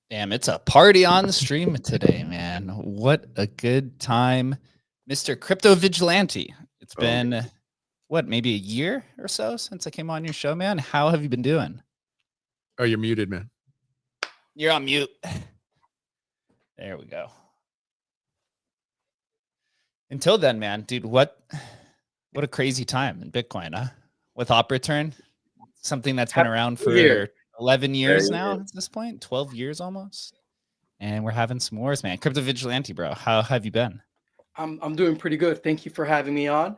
Damn, it's a party on the stream today, man. What a good time, Mr. Crypto Vigilante. It's been, what, maybe a year or so since I came on your show, man. How have you been doing? Oh, you're muted, man. You're on mute. There we go. Until then, man, dude, what a crazy time in Bitcoin, huh? With op return, something that's been around for 11 years now at this point, 12 years almost. And we're having some wars, man. Crypto Vigilante, bro. How have you been? I'm doing pretty good. Thank you for having me on.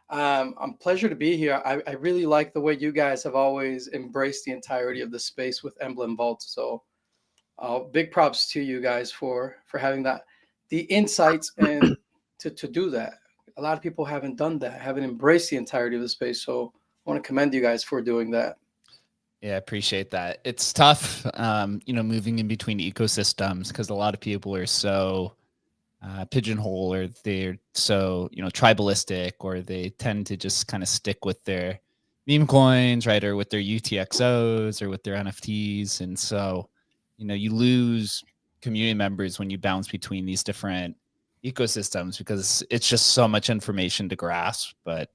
I'm pleasure to be here. I really like the way you guys have always embraced the entirety of the space with Emblem Vault. So big props to you guys for having the insights and to do that. A lot of people haven't done that, haven't embraced the entirety of the space. So I want to commend you guys for doing that. Yeah, I appreciate that. It's tough, moving in between ecosystems because a lot of people are so pigeonhole, or they're so, tribalistic, or they tend to just kind of stick with their meme coins, right? Or with their UTXOs or with their NFTs. And so, you lose community members when you bounce between these different ecosystems because it's just so much information to grasp. But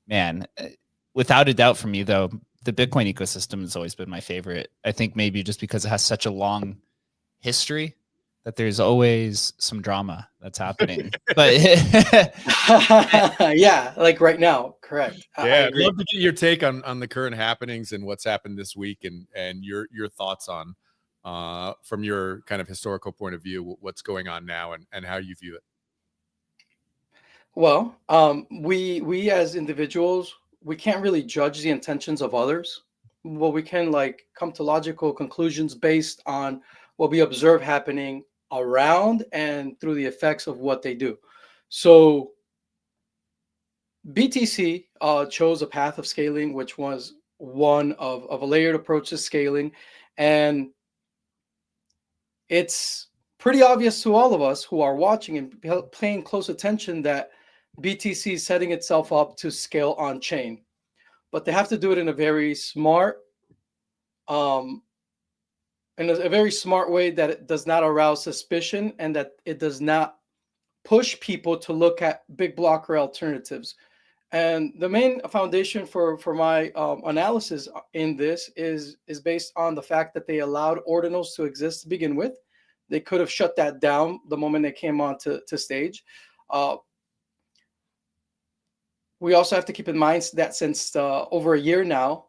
man, without a doubt for me though, the Bitcoin ecosystem has always been my favorite. I think maybe just because it has such a long history that there's always some drama that's happening. But yeah, like right now, correct. I Yeah, I'd agree. love to get your take on the current happenings and what's happened this week, and your thoughts on from your kind of historical point of view, what's going on now and how you view it. Well, we as individuals, we can't really judge the intentions of others. Well, we can like come to logical conclusions based on what we observe happening around and through the effects of what they do. So BTC chose a path of scaling, which was one of a layered approach to scaling. And it's pretty obvious to all of us who are watching and paying close attention that BTC is setting itself up to scale on chain. But they have to do it in a very smart, um, way that it does not arouse suspicion and that it does not push people to look at big blocker alternatives. And the main foundation for my analysis in this is based on the fact that they allowed ordinals to exist to begin with. They could have shut that down the moment they came on to stage. We also have to keep in mind that since over a year now,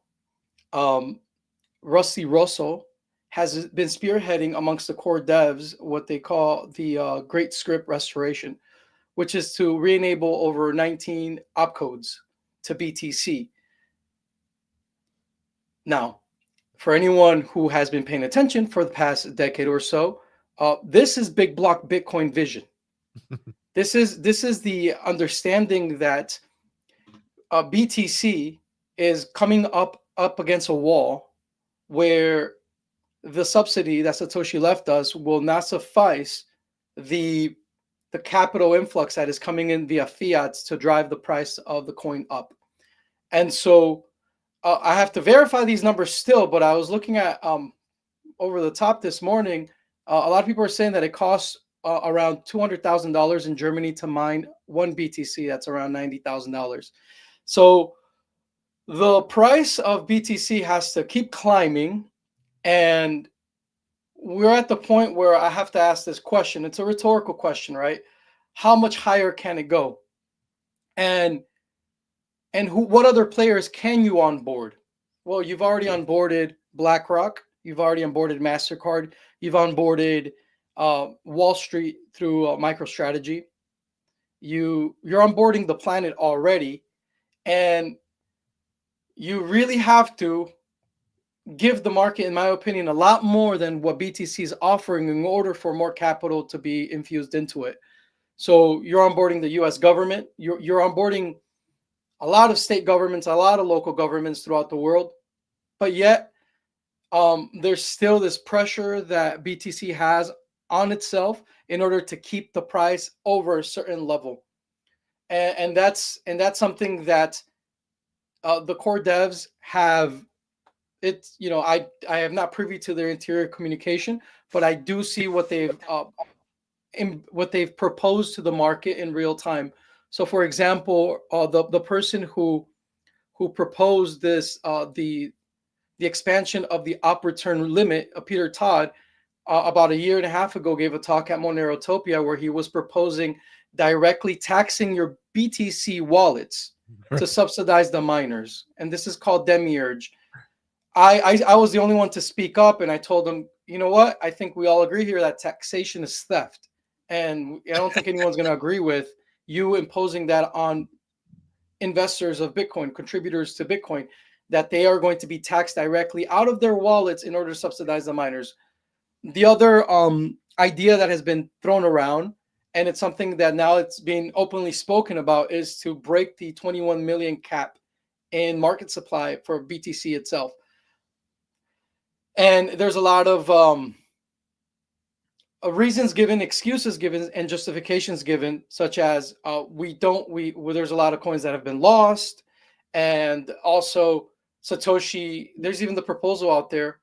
Rusty Russell has been spearheading amongst the core devs what they call the Great Script Restoration, which is to re-enable over 19 opcodes to BTC. Now, for anyone who has been paying attention for the past decade or so, this is big block Bitcoin vision. This is the understanding that BTC is coming up against a wall where the subsidy that Satoshi left us will not suffice the capital influx that is coming in via fiat to drive the price of the coin up. And so I have to verify these numbers still, but I was looking at over the top this morning. A lot of people are saying that it costs around $200,000 in Germany to mine one BTC. That's around $90,000. So the price of BTC has to keep climbing, and we're at the point where I have to ask this question. It's a rhetorical question, right? How much higher can it go? And what other players can you onboard? Well, you've already onboarded BlackRock. You've already onboarded MasterCard. You've onboarded Wall Street through MicroStrategy. You're onboarding the planet already. And you really have to give the market, in my opinion, a lot more than what BTC is offering in order for more capital to be infused into it. So you're onboarding the US government. You're onboarding a lot of state governments, a lot of local governments throughout the world. But yet, there's still this pressure that BTC has on itself in order to keep the price over a certain level. And that's something that the core devs have. It's, I am not privy to their interior communication, but I do see what they've proposed to the market in real time. So, for example, the person who proposed this, the expansion of the op return limit, Peter Todd, about a year and a half ago, gave a talk at Monerotopia where he was proposing directly taxing your BTC wallets to subsidize the miners, and this is called demiurge. I was the only one to speak up, and I told them, you know what? I think we all agree here that taxation is theft, and I don't think anyone's going to agree with you imposing that on investors of Bitcoin, contributors to Bitcoin, that they are going to be taxed directly out of their wallets in order to subsidize the miners. The other idea that has been thrown around, and it's something that now it's being openly spoken about, is to break the 21 million cap in market supply for BTC itself. And there's a lot of reasons given, excuses given, and justifications given, such as there's a lot of coins that have been lost, and also Satoshi. There's even the proposal out there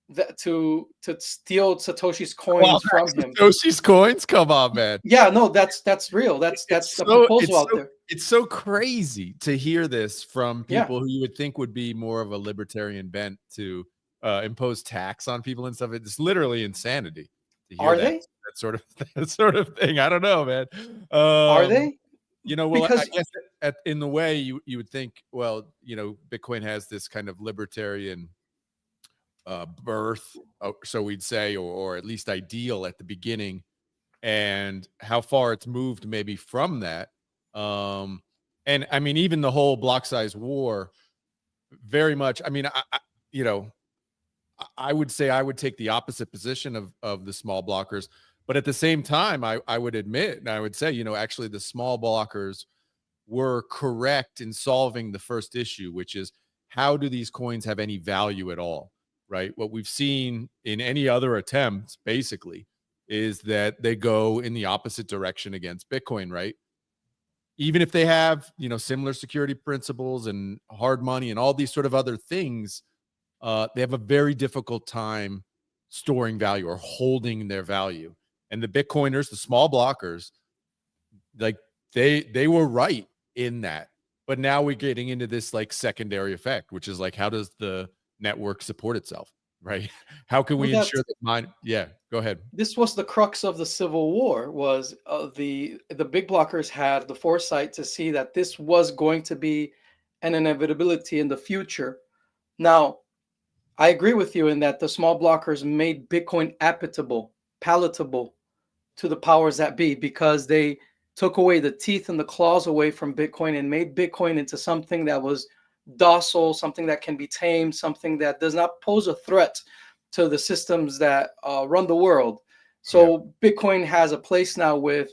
that to steal Satoshi's coins from him. Satoshi's coins? Come on, man. Yeah, no, that's real. That's the proposal out there. It's so crazy to hear this from people who you would think would be more of a libertarian bent to impose tax on people and stuff. It's literally insanity to hear Are that that sort of thing. I don't know, man. Are they? Well, I Because guess in the way you would think, well, Bitcoin has this kind of libertarian birth, so we'd say, or at least ideal at the beginning, and how far it's moved maybe from that. And I mean, even the whole block size war, very much. I mean, I would say I would take the opposite position of the small blockers, but at the same time, I would admit, and I would say, actually the small blockers were correct in solving the first issue, which is, how do these coins have any value at all? Right? What we've seen in any other attempts, basically, is that they go in the opposite direction against Bitcoin, right? Even if they have, similar security principles and hard money and all these sort of other things, they have a very difficult time storing value or holding their value. And the Bitcoiners, the small blockers, like they were right in that. But now we're getting into this like secondary effect, which is like, how does the network support itself, right? How can we ensure that mine? Yeah, go ahead. This was the crux of the Civil War, was the big blockers had the foresight to see that this was going to be an inevitability in the future. Now, I agree with you in that the small blockers made Bitcoin palatable to the powers that be, because they took away the teeth and the claws away from Bitcoin and made Bitcoin into something that was docile, something that can be tamed, something that does not pose a threat to the systems that run the world. So Bitcoin has a place now with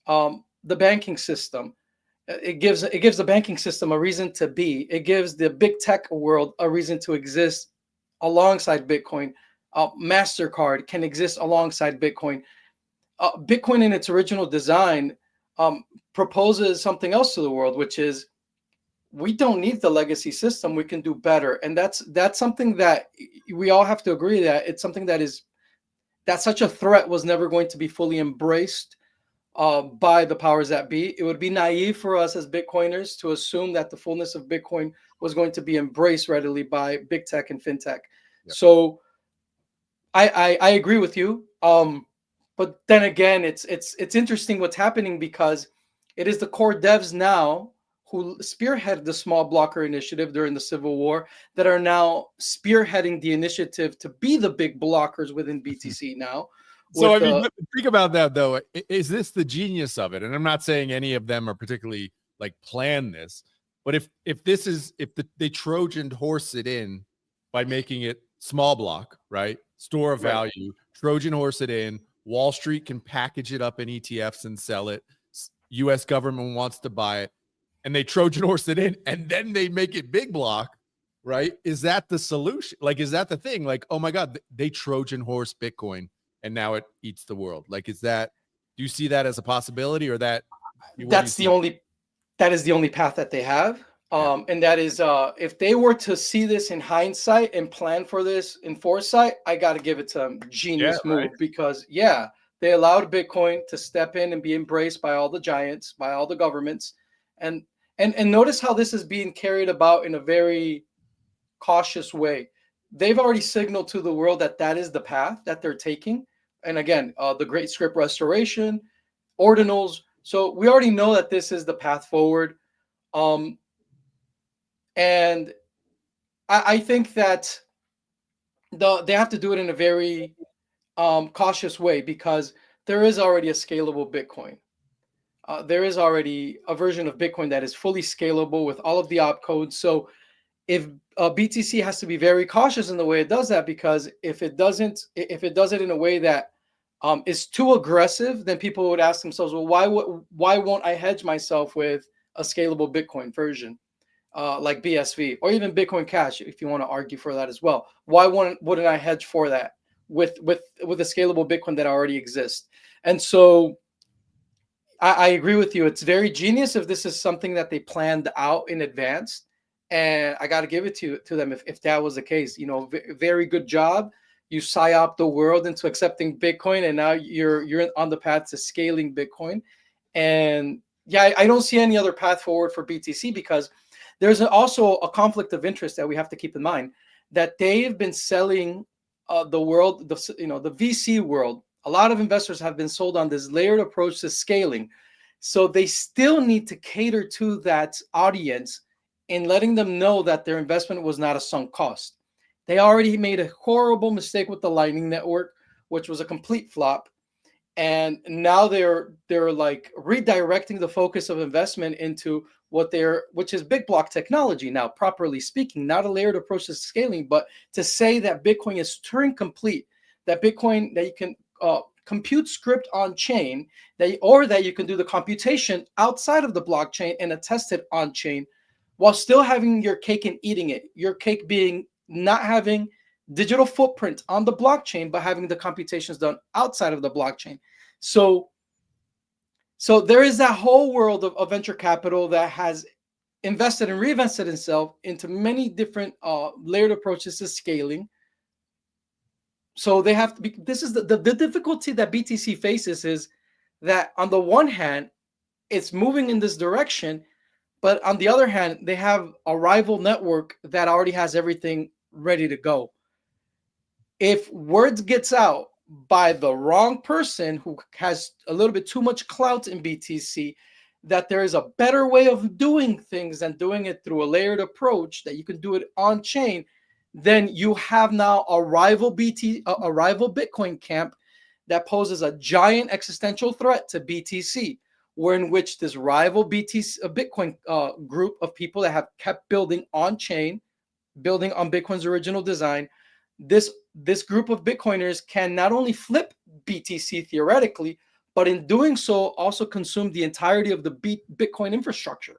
the banking system. It gives the banking system a reason to be. It gives the big tech world a reason to exist alongside Bitcoin. MasterCard can exist alongside Bitcoin. Bitcoin in its original design proposes something else to the world, which is, we don't need the legacy system. We can do better. And that's something that we all have to agree that it's something that such a threat was never going to be fully embraced by the powers that be. It would be naive for us as Bitcoiners to assume that the fullness of Bitcoin was going to be embraced readily by big tech and fintech. Yep. So I agree with you. But then again, it's interesting what's happening, because it is the core devs now who spearheaded the small blocker initiative during the Civil War that are now spearheading the initiative to be the big blockers within BTC now. So I mean, think about that though. Is this the genius of it? And I'm not saying any of them are particularly like plan this, but if they Trojan horse it in by making it small block, right? Store of value, Trojan horse it in. Wall Street can package it up in ETFs and sell it. U.S. government wants to buy it, and they Trojan horse it in, and then they make it big block, right? Is that the solution? Like, is that the thing? Like, oh my God, they Trojan horse Bitcoin, and now it eats the world. Like, is that? Do you see that as a possibility, or that? That is the only path that they have. And that is, if they were to see this in hindsight and plan for this in foresight, I got to give it to them. Genius move, because they allowed Bitcoin to step in and be embraced by all the giants, by all the governments. And notice how this is being carried about in a very cautious way. They've already signaled to the world that is the path that they're taking. And again, the Great Script Restoration, ordinals. So we already know that this is the path forward. And I think that they have to do it in a very cautious way, because there is already a scalable Bitcoin. There is already a version of Bitcoin that is fully scalable with all of the opcodes. So if BTC has to be very cautious in the way it does that, because if it does it in a way that is too aggressive, then people would ask themselves, well, why won't I hedge myself with a scalable Bitcoin version? Like BSV or even Bitcoin Cash, if you want to argue for that as well. Why wouldn't I hedge for that with a scalable Bitcoin that already exists? And so I agree with you. It's very genius if this is something that they planned out in advance. And I got to give it to them if that was the case. Very good job. You psyop the world into accepting Bitcoin, and now you're on the path to scaling Bitcoin. And I don't see any other path forward for BTC, because there's also a conflict of interest that we have to keep in mind, that they've been selling the world, the VC world, A lot of investors have been sold on this layered approach to scaling. So they still need to cater to that audience in letting them know that their investment was not a sunk cost. They already made a horrible mistake with the Lightning Network, which was a complete flop. And now they're like redirecting the focus of investment into which is big block technology now, properly speaking, not a layered approach to scaling, but to say that Bitcoin is Turing complete, that Bitcoin, that you can compute script on chain, that you can do the computation outside of the blockchain and attest it on chain, while still having your cake and eating it. Your cake being not having digital footprint on the blockchain, but having the computations done outside of the blockchain. So there is that whole world of venture capital that has invested and reinvested itself into many different layered approaches to scaling. So they have to be, this is the difficulty that BTC faces, is that on the one hand, it's moving in this direction, but on the other hand, they have a rival network that already has everything ready to go. If word gets out by the wrong person who has a little bit too much clout in BTC, that there is a better way of doing things than doing it through a layered approach, that you can do it on chain, then you have now a rival Bitcoin camp that poses a giant existential threat to BTC, where in which this rival Bitcoin group of people that have kept building on chain, building on Bitcoin's original design, this group of Bitcoiners can not only flip BTC theoretically, but in doing so also consume the entirety of the Bitcoin infrastructure.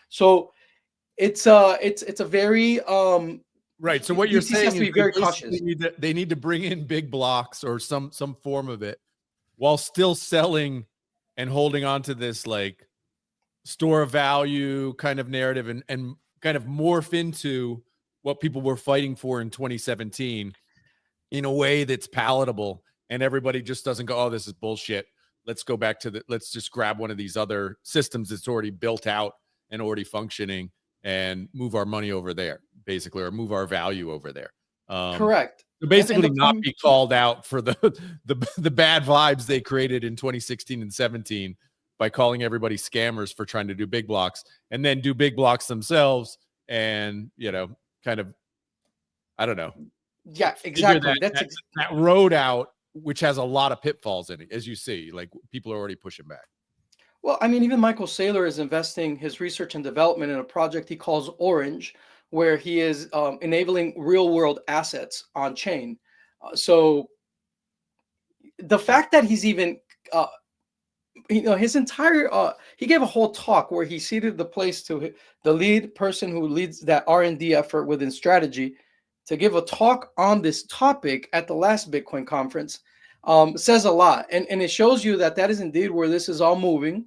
So it's a very right. So what you're saying has to is be very cautious. they need to bring in big blocks or some form of it, while still selling and holding on to this like store of value kind of narrative, and kind of morph into what people were fighting for in 2017 in a way that's palatable, and everybody just doesn't go, oh, this is bullshit. Let's go back to let's just grab one of these other systems that's already built out and already functioning and move our money over there, basically, or move our value over there. Correct. So basically not be called out for the bad vibes they created in 2016 and 17 by calling everybody scammers for trying to do big blocks, and then do big blocks themselves, and, you know, kind of, I don't know. Yeah, exactly. That road out, which has a lot of pitfalls in it, as you see, like people are already pushing back. Well, I mean, even Michael Saylor is investing his research and development in a project he calls Orange, where he is enabling real world assets on chain. So the fact that he's even, his entire, he gave a whole talk where he ceded the place to the lead person who leads that R&D effort within strategy to give a talk on this topic at the last Bitcoin conference. Says a lot, and it shows you that is indeed where this is all moving,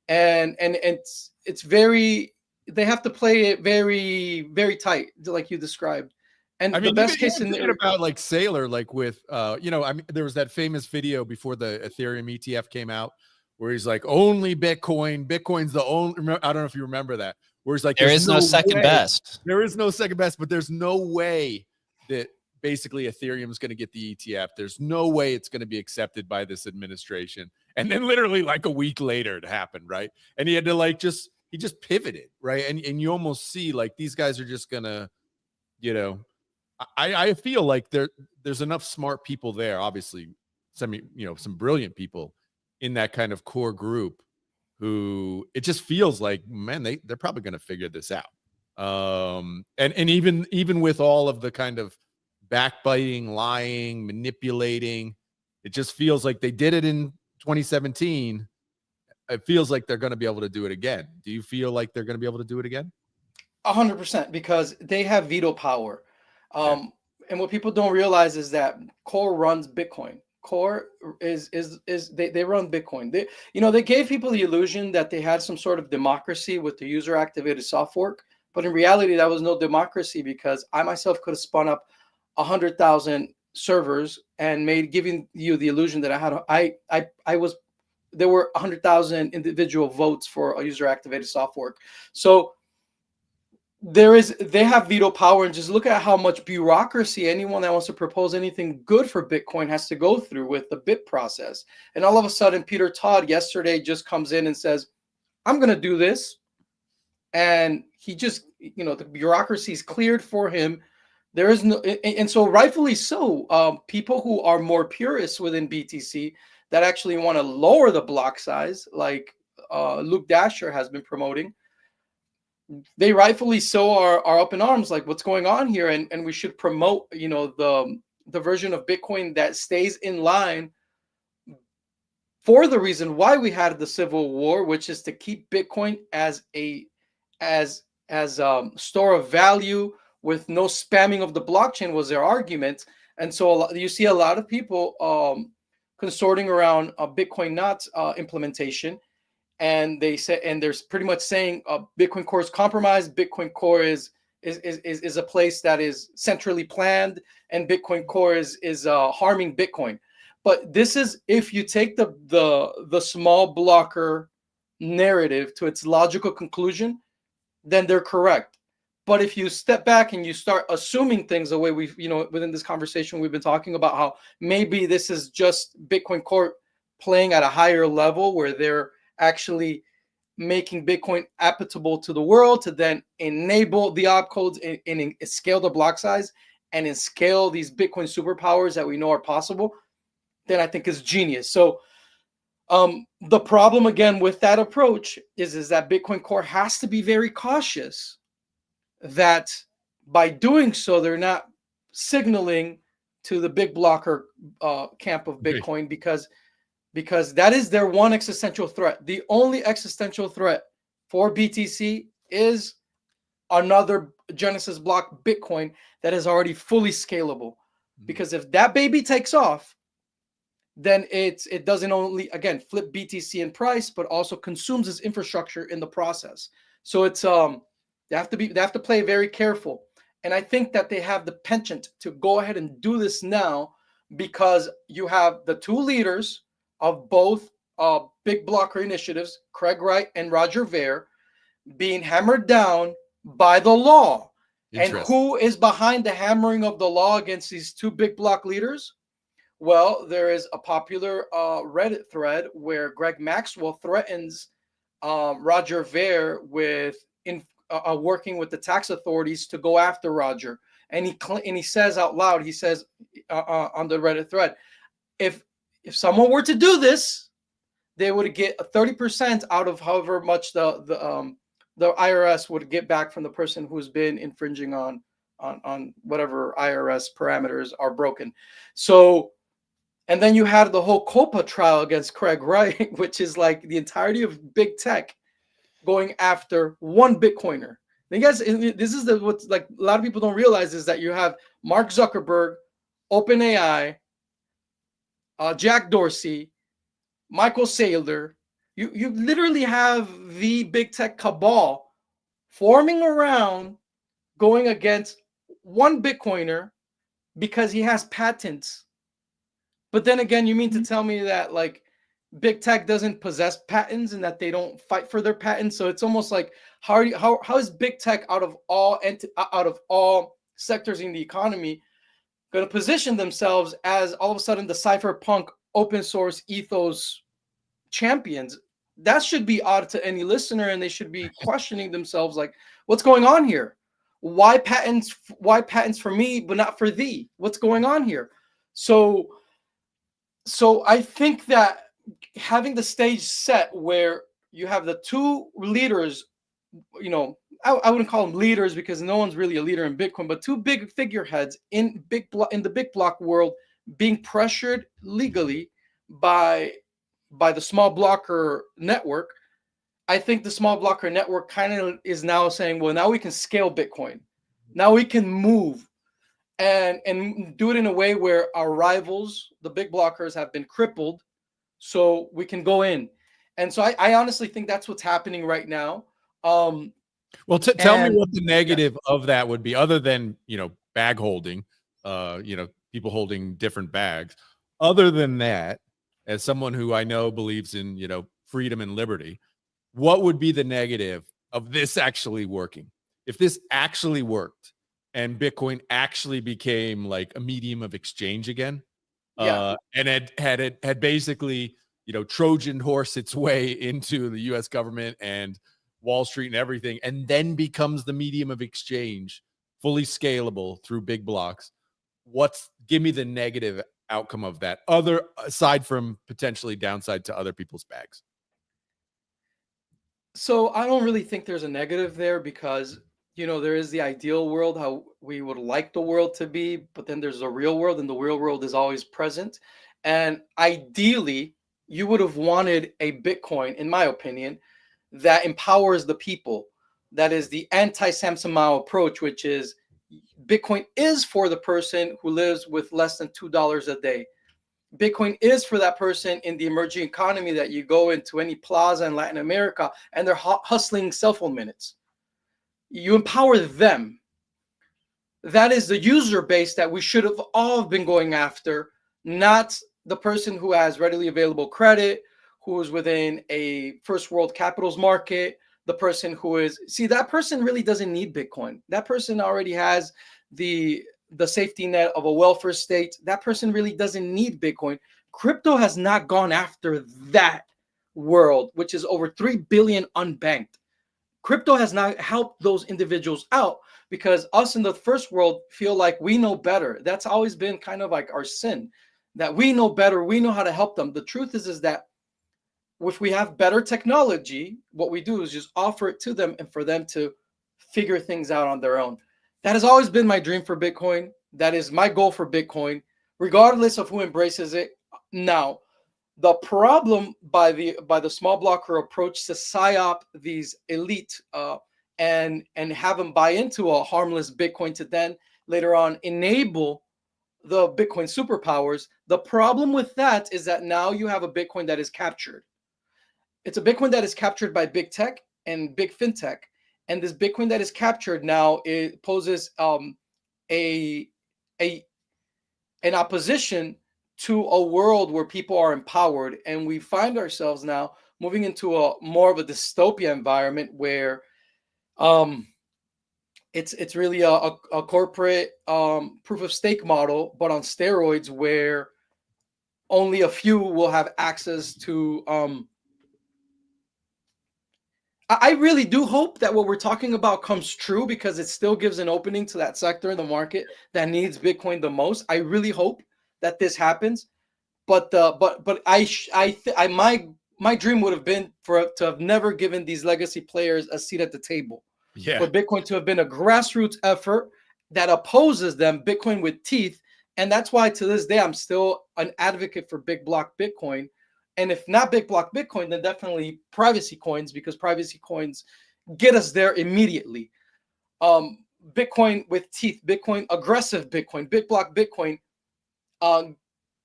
and it's very, they have to play it very, very tight, like you described. And I mean, the best case scenario about like Saylor, like with I mean, there was that famous video before the Ethereum ETF came out where he's like, only Bitcoin's the only, I don't know if you remember that, where he's like, there is no second best. There is no second best, but there's no way that basically Ethereum is going to get the ETF. There's no way it's going to be accepted by this administration. And then literally like a week later it happened, right? And he had to like he just pivoted, right? And you almost see like these guys are just going to, you know, I feel like there's enough smart people there, obviously some brilliant people in that kind of core group who it just feels like, man, they're probably going to figure this out. And even with all of the kind of backbiting, lying, manipulating, it just feels like they did it in 2017. It feels like they're going to be able to do it again. Do you feel like they're going to be able to do it again? 100%, because they have veto power. And what people don't realize is that Core runs Bitcoin. Core is they run Bitcoin. They gave people the illusion that they had some sort of democracy with the user activated soft fork, but in reality that was no democracy, because I myself could have spun up 100,000 servers and giving you the illusion that there were 100,000 individual votes for a user activated soft fork. So they have veto power, and just look at how much bureaucracy anyone that wants to propose anything good for Bitcoin has to go through with the bit process. And all of a sudden, Peter Todd yesterday just comes in and says, I'm going to do this. And he just, the bureaucracy is cleared for him. There is no, and so rightfully so, people who are more purists within BTC that actually want to lower the block size, like Luke Dasher has been promoting, they rightfully so are up in arms, like what's going on here, and we should promote the version of Bitcoin that stays in line for the reason why we had the Civil War, which is to keep Bitcoin as a store of value with no spamming of the blockchain, was their argument. And so you see a lot of people consorting around a Bitcoin not implementation. And they say, and there's pretty much saying Bitcoin Core is compromised. Bitcoin Core is a place that is centrally planned, and Bitcoin Core is harming Bitcoin. But this is, if you take the small blocker narrative to its logical conclusion, then they're correct. But if you step back and you start assuming things the way we've, within this conversation, we've been talking about how maybe this is just Bitcoin Core playing at a higher level where they're actually making Bitcoin applicable to the world to then enable the opcodes and scale the block size and scale these Bitcoin superpowers that we know are possible, then I think is genius. So the problem again with that approach is that Bitcoin Core has to be very cautious that by doing so, they're not signaling to the big blocker camp of Bitcoin, because that is their one existential threat. The only existential threat for BTC is another Genesis block Bitcoin that is already fully scalable. Because if that baby takes off, then it doesn't only, again, flip BTC in price, but also consumes its infrastructure in the process. So it's they have to play very careful. And I think that they have the penchant to go ahead and do this now, because you have the two leaders of both big blocker initiatives, Craig Wright and Roger Ver, being hammered down by the law. And who is behind the hammering of the law against these two big block leaders? Well, there is a popular Reddit thread where Greg Maxwell threatens Roger Ver with working with the tax authorities to go after Roger. And he says out loud, he says on the Reddit thread, if someone were to do this, they would get 30% out of however much the IRS would get back from the person who's been infringing on whatever IRS parameters are broken. So, and then you had the whole COPA trial against Craig Wright, which is like the entirety of big tech going after one Bitcoiner. And guys, this is what like a lot of people don't realize is that you have Mark Zuckerberg, OpenAI, Jack Dorsey, Michael Saylor. You literally have the big tech cabal forming around going against one Bitcoiner because he has patents. But then again, you mean to tell me that like big tech doesn't possess patents and that they don't fight for their patents? So it's almost like how is big tech out of all sectors in the economy going to position themselves as all of a sudden the cypherpunk open source ethos champions? That should be odd to any listener, and they should be questioning themselves like, what's going on here? Why patents for me but not for thee? What's going on here? So I think that having the stage set where you have the two leaders, I wouldn't call them leaders because no one's really a leader in Bitcoin, but two big figureheads in the big block world being pressured legally by the small blocker network. I think the small blocker network kind of is now saying, well, now we can scale Bitcoin. Now we can move and do it in a way where our rivals, the big blockers, have been crippled, so we can go in. And so I honestly think that's what's happening right now. Well, tell me what the negative of that would be, other than, bag holding, people holding different bags. Other than that, as someone who I know believes in, freedom and liberty, what would be the negative of this actually working? if this actually worked and Bitcoin actually became like a medium of exchange again, and had basically, Trojan horse its way into the US government and Wall Street and everything, and then becomes the medium of exchange, fully scalable through big blocks. Give me the negative outcome of that, aside from potentially downside to other people's bags? So I don't really think there's a negative there because, there is the ideal world, how we would like the world to be, but then there's a real world, and the real world is always present. And ideally, you would have wanted a Bitcoin, in my opinion, that empowers the people. That is the anti-Samson Mao approach, which is Bitcoin is for the person who lives with less than $2 a day. Bitcoin is for that person in the emerging economy that you go into any plaza in Latin America and they're hustling cell phone minutes. You empower them. That is the user base that we should have all been going after, not the person who has readily available credit, who is within a first world capitals market, the person who is, that person really doesn't need Bitcoin. That person already has the safety net of a welfare state. That person really doesn't need Bitcoin. Crypto has not gone after that world, which is over 3 billion unbanked. Crypto has not helped those individuals out because us in the first world feel like we know better. That's always been kind of like our sin, that we know better. We know how to help them. The truth is that if we have better technology, what we do is just offer it to them and for them to figure things out on their own. That has always been my dream for Bitcoin. That is my goal for Bitcoin, regardless of who embraces it. Now, the problem by the small blocker approach to psyop these elite and have them buy into a harmless Bitcoin to then later on enable the Bitcoin superpowers. The problem with that is that now you have a Bitcoin that is captured. It's a Bitcoin that is captured by big tech and big fintech. And this Bitcoin that is captured now, it poses an opposition to a world where people are empowered. And we find ourselves now moving into a more of a dystopia environment where it's really a corporate proof of stake model, but on steroids, where only a few will have access to I really do hope that what we're talking about comes true, because it still gives an opening to that sector in the market that needs Bitcoin the most. I really hope that this happens, but my dream would have been to have never given these legacy players a seat at the table. Yeah. For Bitcoin to have been a grassroots effort that opposes them, Bitcoin with teeth, and that's why to this day I'm still an advocate for big block Bitcoin. And if not big block Bitcoin, then definitely privacy coins, because privacy coins get us there immediately. Bitcoin with teeth, Bitcoin, aggressive Bitcoin, big block Bitcoin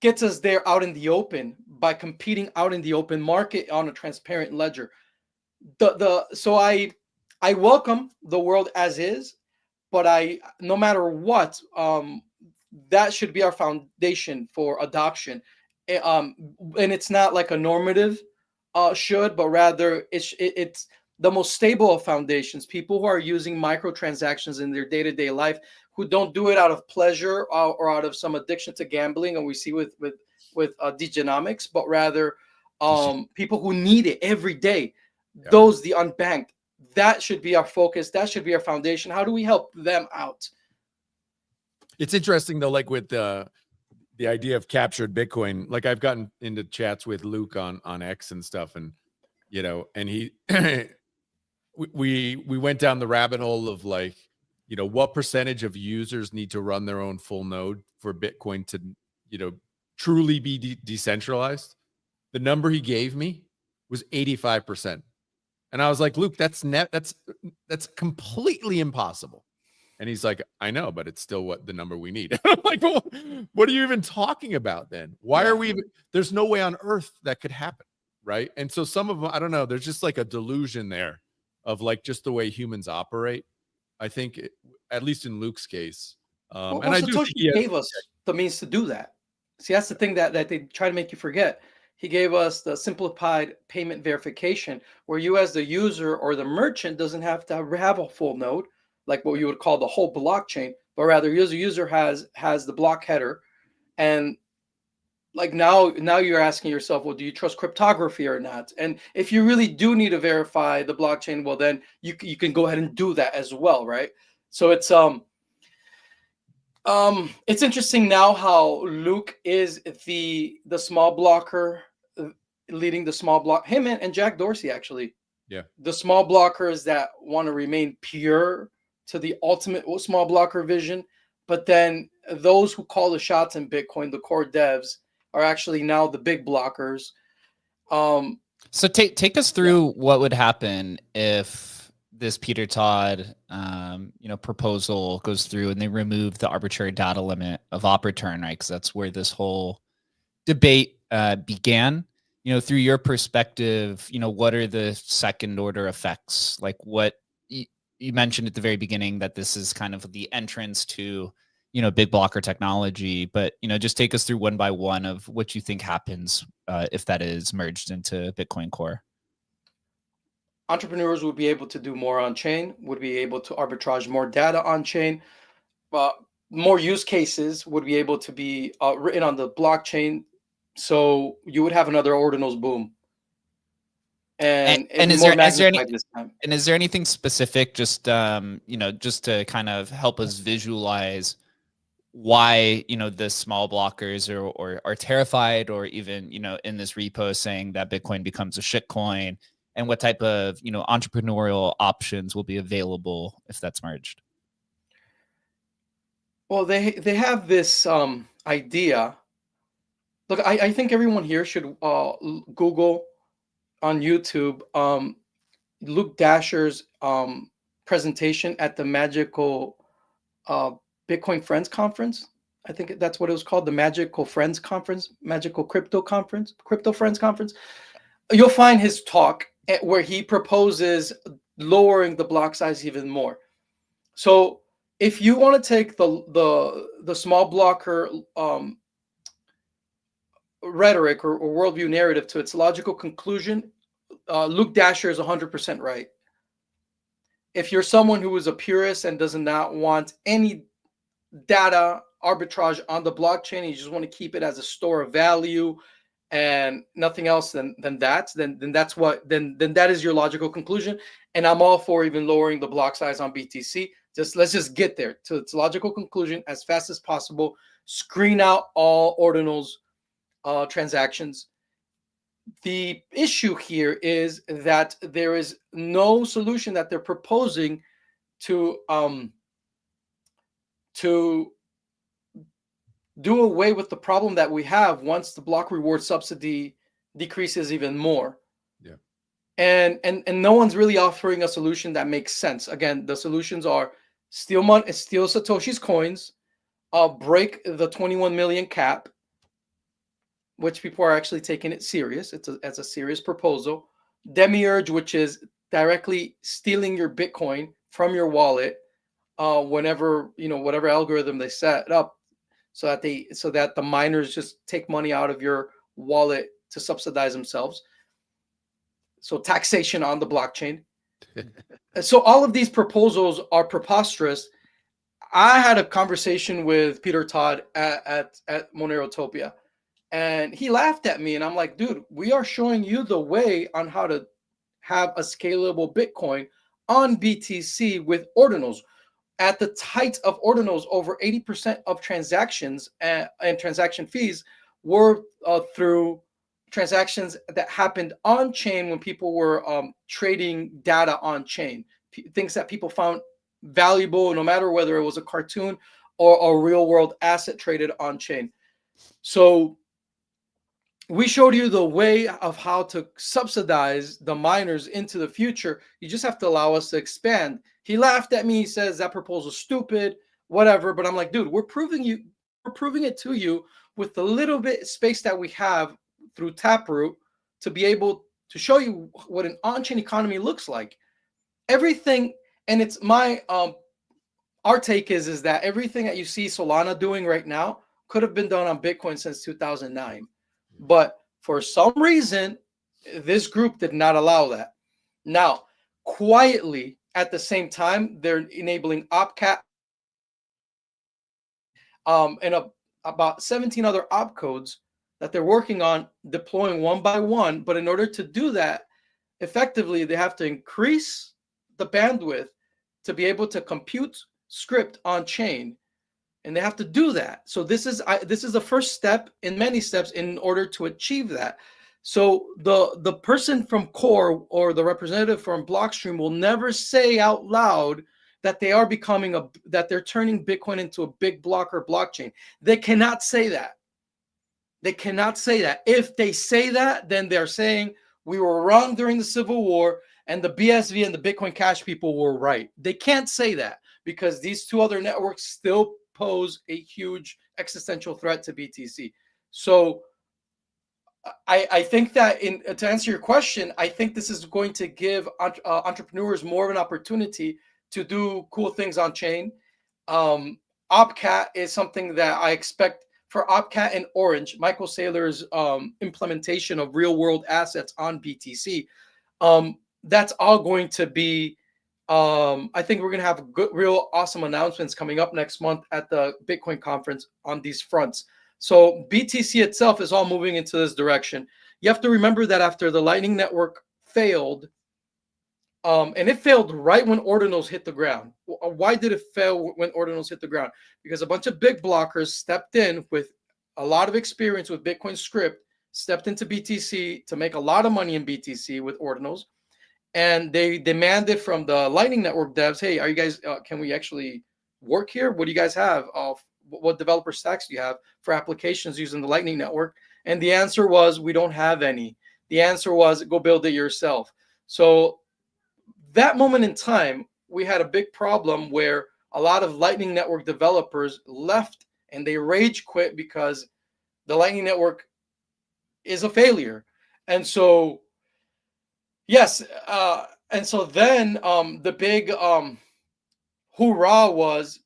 gets us there out in the open by competing out in the open market on a transparent ledger. So I welcome the world as is, but no matter what, that should be our foundation for adoption. And it's not like a normative should, but rather it's the most stable of foundations. People who are using microtransactions in their day-to-day life, who don't do it out of pleasure or out of some addiction to gambling, and we see with degenomics, but rather people who need it every day. Yeah. Those, the unbanked, that should be our focus. That should be our foundation. How do we help them out? It's interesting though, like with the idea of captured Bitcoin. Like I've gotten into chats with Luke on X and stuff, and and he we went down the rabbit hole of like, what percentage of users need to run their own full node for Bitcoin to truly be decentralized. The number he gave me was 85%. And I was like, Luke, that's completely impossible. And he's like, I know, but it's still what the number we need. I'm like, well, what are you even talking about then? Why are we even, there's no way on earth that could happen. Right. And so some of them, I don't know, there's just like a delusion there of like just the way humans operate. I think at least in Luke's case. And I do think he gave us the means to do that. See, that's the thing that they try to make you forget. He gave us the simplified payment verification, where you as the user or the merchant doesn't have to have a full node. like what you would call the whole blockchain, but rather user has the block header. And like now you're asking yourself, well, do you trust cryptography or not? And if you really do need to verify the blockchain, well, then you can go ahead and do that as well, right? So it's interesting now how Luke is the small blocker, leading the small block. Him and Jack Dorsey, actually. Yeah. The small blockers that want to remain pure to the ultimate small blocker vision, but then those who call the shots in Bitcoin, the core devs, are actually now the big blockers. So take us through what would happen if this Peter Todd, proposal goes through and they remove the arbitrary data limit of op return, right? Because that's where this whole debate began. Through your perspective, what are the second order effects? Like what you mentioned at the very beginning, that this is kind of the entrance to, big blocker technology, but, just take us through one by one of what you think happens if that is merged into Bitcoin Core. Entrepreneurs would be able to do more on chain, would be able to arbitrage more data on chain. More use cases would be able to be written on the blockchain. So you would have another ordinals boom. And is there anything specific, just just to kind of help us visualize why the small blockers are terrified, or even in this repo saying that Bitcoin becomes a shitcoin, and what type of entrepreneurial options will be available if that's merged? Well, they have this idea. Look, I think everyone here should Google on YouTube Luke Dasher's presentation at the Magical Bitcoin Friends Conference. I think that's what it was called, the Magical Friends Conference, Magical Crypto Conference, Crypto Friends Conference. You'll find his talk where he proposes lowering the block size even more. So if you want to take the small blocker rhetoric or worldview narrative to its logical conclusion, Luke Dasher is 100% right. If you're someone who is a purist and does not want any data arbitrage on the blockchain, you just want to keep it as a store of value and nothing else then that is your logical conclusion. And I'm all for even lowering the block size on BTC. Let's just get there to its logical conclusion as fast as possible. Screen out all ordinals transactions. The issue here is that there is no solution that they're proposing to do away with the problem that we have once the block reward subsidy decreases even more. Yeah. And no one's really offering a solution that makes sense. Again, the solutions are steal Satoshi's coins, break the 21 million cap, which people are actually taking it serious. It's a serious proposal. Demiurge, which is directly stealing your Bitcoin from your wallet whenever, whatever algorithm they set up, so that the miners just take money out of your wallet to subsidize themselves. So taxation on the blockchain. So all of these proposals are preposterous. I had a conversation with Peter Todd at Monerotopia, and he laughed at me, and I'm like, dude, we are showing you the way on how to have a scalable Bitcoin on BTC with ordinals. At the height of ordinals, over 80% of transactions and transaction fees were through transactions that happened on chain when people were trading data on chain, things that people found valuable, no matter whether it was a cartoon or a real world asset traded on chain. So we showed you the way of how to subsidize the miners into the future. You just have to allow us to expand. He laughed at me. He says that proposal is stupid, whatever. But I'm like, dude, we're proving it to you with the little bit space that we have through Taproot to be able to show you what an on-chain economy looks like. Everything, and it's my our take is that everything that you see Solana doing right now could have been done on Bitcoin since 2009. But for some reason, this group did not allow that. Now, quietly, at the same time, they're enabling opcat and about 17 other opcodes that they're working on deploying one by one. But in order to do that effectively, they have to increase the bandwidth to be able to compute script on chain, and they have to do that. So this is the first step in many steps in order to achieve that. So the person from Core or the representative from Blockstream will never say out loud that they are that they're turning Bitcoin into a big blocker blockchain. They cannot say that. They cannot say that. If they say that, then they're saying we were wrong during the Civil War and the BSV and the Bitcoin Cash people were right. They can't say that because these two other networks still pose a huge existential threat to BTC. So I think that to answer your question, I think this is going to give entrepreneurs more of an opportunity to do cool things on chain. Opcat is something that I expect for Opcat and Orange, Michael Saylor's implementation of real world assets on BTC. That's all going to be, I think we're going to have good, real awesome announcements coming up next month at the Bitcoin conference on these fronts. So BTC itself is all moving into this direction. You have to remember that after the Lightning Network failed, and it failed right when ordinals hit the ground. Why did it fail when ordinals hit the ground? Because a bunch of big blockers stepped in with a lot of experience with Bitcoin script, stepped into BTC to make a lot of money in BTC with ordinals. And they demanded from the Lightning Network devs, hey, are you guys, can we actually work here? What do you guys have? What developer stacks do you have for applications using the Lightning Network? And the answer was, we don't have any. The answer was, go build it yourself. So that moment in time, we had a big problem where a lot of Lightning Network developers left and they rage quit because the Lightning Network is a failure. And so, yes, and so then the big hoorah was,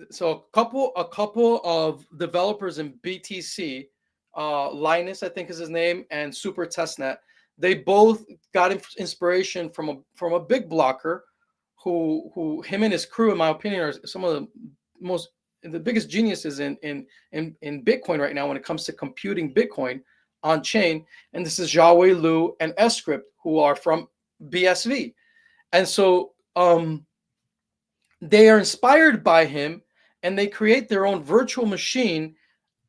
so a couple of developers in BTC, Linus, I think is his name, and Super Testnet, they both got inspiration from a big blocker who him and his crew, in my opinion, are some of the biggest geniuses in Bitcoin right now when it comes to computing Bitcoin on chain. And this is Jiawei Liu and Script, who are from BSV. And so they are inspired by him, and they create their own virtual machine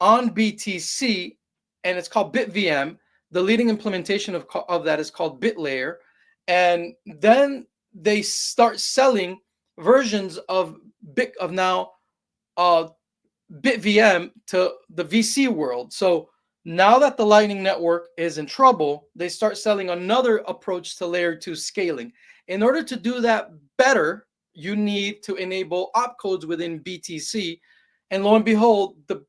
on BTC, and it's called BitVM. The leading implementation of that is called BitLayer. And then they start selling versions of BitVM to the VC world. So now that the Lightning Network is in trouble, they start selling another approach to layer 2 scaling. In order to do that better, you need to enable opcodes within BTC. And lo and behold, the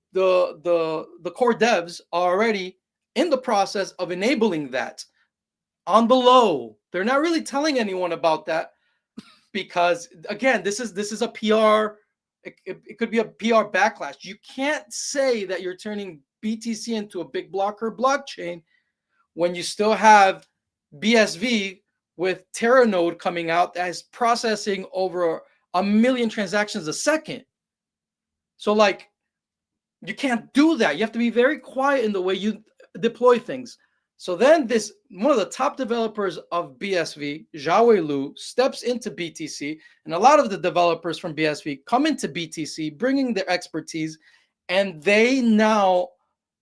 core devs are already in the process of enabling that on the low. They're not really telling anyone about that because, again, this is a PR. It could be a PR backlash. You can't say that you're turning BTC into a big blocker blockchain when you still have BSV with Terranode coming out that is processing over 1 million transactions a second. So, like, you can't do that. You have to be very quiet in the way you deploy things. So then one of the top developers of BSV, Jiawei Liu, steps into BTC, and a lot of the developers from BSV come into BTC, bringing their expertise, and they now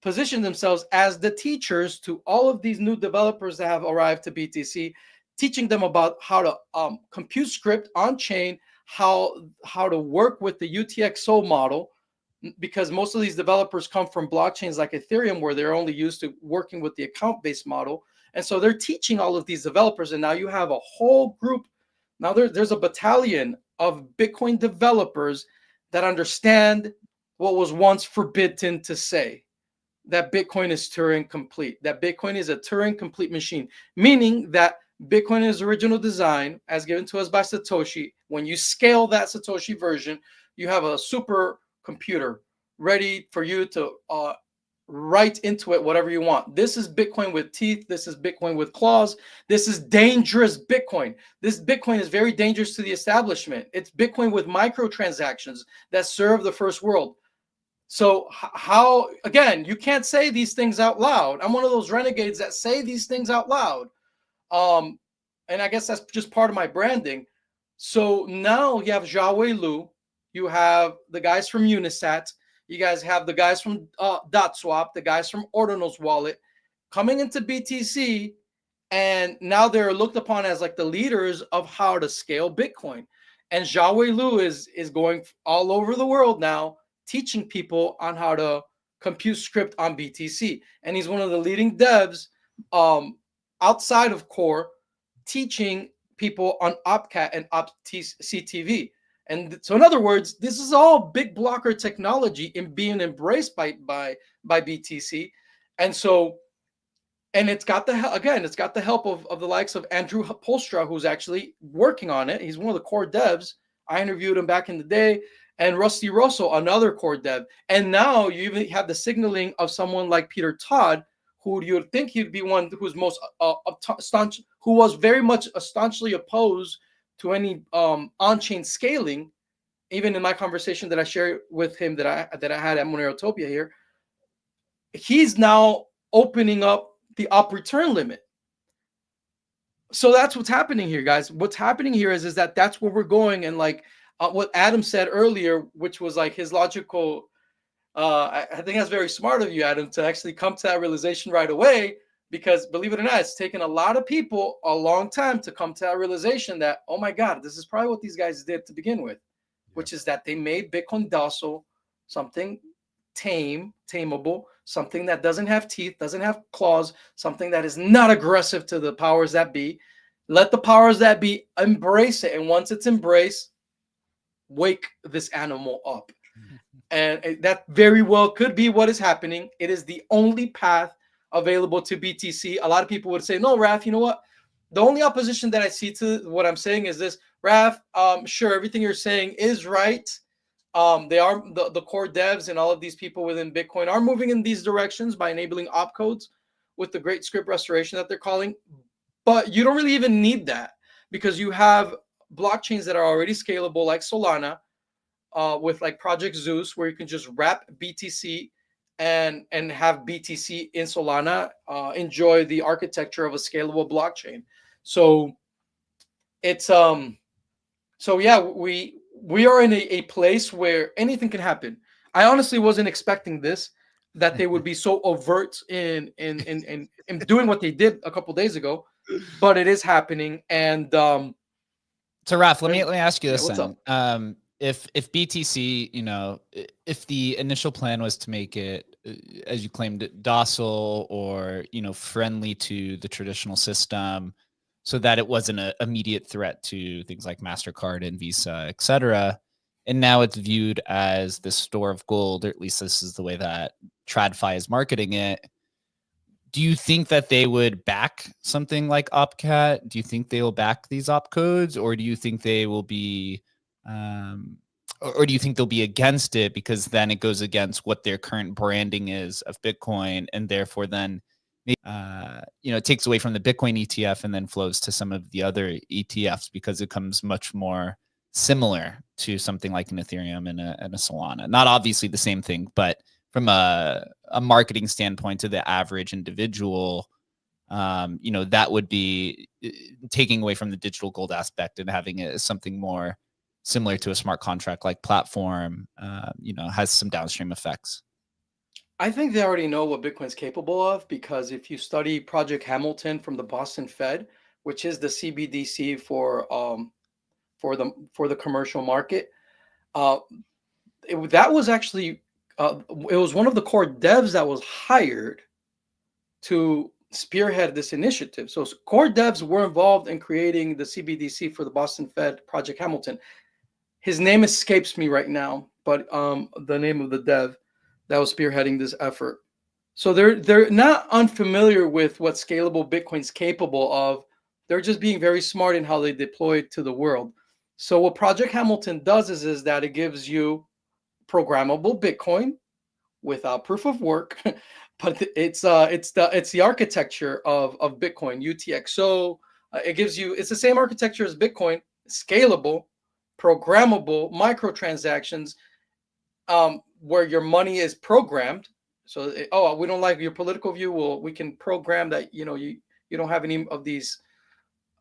position themselves as the teachers to all of these new developers that have arrived to BTC, teaching them about how to compute script on chain, how to work with the UTXO model, because most of these developers come from blockchains like Ethereum, where they're only used to working with the account-based model. And so they're teaching all of these developers, and now you have a whole group. Now there's a battalion of Bitcoin developers that understand what was once forbidden to say, that Bitcoin is Turing complete, that Bitcoin is a Turing complete machine, meaning that Bitcoin is original design as given to us by Satoshi. When you scale that Satoshi version, you have a super computer ready for you to right into it, whatever you want. This is Bitcoin with teeth. This is Bitcoin with claws. This is dangerous Bitcoin. This Bitcoin is very dangerous to the establishment. It's Bitcoin with microtransactions that serve the first world. So how, again, you can't say these things out loud. I'm one of those renegades that say these things out loud. And I guess that's just part of my branding. So now you have Xiaowei Lu, you have the guys from Unisat, you guys have the guys from DotSwap, the guys from Ordinal's wallet coming into BTC, and now they're looked upon as like the leaders of how to scale Bitcoin. And Xiaowei Lu is going all over the world now, teaching people on how to compute script on BTC. And he's one of the leading devs outside of Core, teaching people on OpCat and OpCTV. And so in other words, this is all big blocker technology in being embraced by BTC. And so, and it's got the help of the likes of Andrew Polstra, who's actually working on it. He's one of the core devs. I interviewed him back in the day. And Rusty Russell, another core dev. And now you even have the signaling of someone like Peter Todd, who you would think he'd be one who's most staunch, who was very much staunchly opposed to any on-chain scaling. Even in my conversation that I shared with him that I had at Monerotopia here, he's now opening up the up return limit. So that's what's happening here, guys. What's happening here is that that's where we're going. And like what Adam said earlier, which was like his logical, I think that's very smart of you, Adam, to actually come to that realization right away, because believe it or not, it's taken a lot of people a long time to come to that realization that, oh my God, this is probably what these guys did to begin with, which is that they made Bitcoin docile, something tameable, something that doesn't have teeth, doesn't have claws, something that is not aggressive to the powers that be. Let the powers that be embrace it. And once it's embraced, wake this animal up. And that very well could be what is happening. It is the only path available to BTC. A lot of people would say, no, Raf, you know what? The only opposition that I see to what I'm saying is this. Raf, sure, everything you're saying is right. They are the core devs and all of these people within Bitcoin are moving in these directions by enabling opcodes with the great script restoration that they're calling. But you don't really even need that, because you have blockchains that are already scalable like Solana, with like Project Zeus, where you can just wrap BTC and have BTC in Solana enjoy the architecture of a scalable blockchain. So it's so yeah, we are in a place where anything can happen. I honestly wasn't expecting this, that they would be so overt in doing what they did a couple days ago, but it is happening. And so Raf, let me ask you this then. If BTC, you know, if the initial plan was to make it, as you claimed, docile or, you know, friendly to the traditional system, so that it wasn't an immediate threat to things like MasterCard and Visa, et cetera, and now it's viewed as the store of gold, or at least this is the way that TradFi is marketing it. Do you think that they would back something like OpCat? Do you think they will back these opcodes, or do you think they will be, or do you think they'll be against it because then it goes against what their current branding is of Bitcoin, and therefore then, you know, it takes away from the Bitcoin ETF and then flows to some of the other ETFs because it comes much more similar to something like an Ethereum and a Solana. Not obviously the same thing, but from a marketing standpoint to the average individual, you know, that would be taking away from the digital gold aspect and having it as something more similar to a smart contract like platform, you know, has some downstream effects. I think they already know what Bitcoin's capable of, because if you study Project Hamilton from the Boston Fed, which is the CBDC for the commercial market, that was actually it was one of the core devs that was hired to spearhead this initiative. So core devs were involved in creating the CBDC for the Boston Fed, Project Hamilton. His name escapes me right now, but the name of the dev that was spearheading this effort. So they're not unfamiliar with what scalable Bitcoin's capable of. They're just being very smart in how they deploy it to the world. So what Project Hamilton does is that it gives you programmable Bitcoin without proof of work, but it's the architecture of Bitcoin, UTXO. It gives you, it's the same architecture as Bitcoin, scalable, programmable, microtransactions, where your money is programmed. So, we don't like your political view. Well, we can program that, you don't have any of these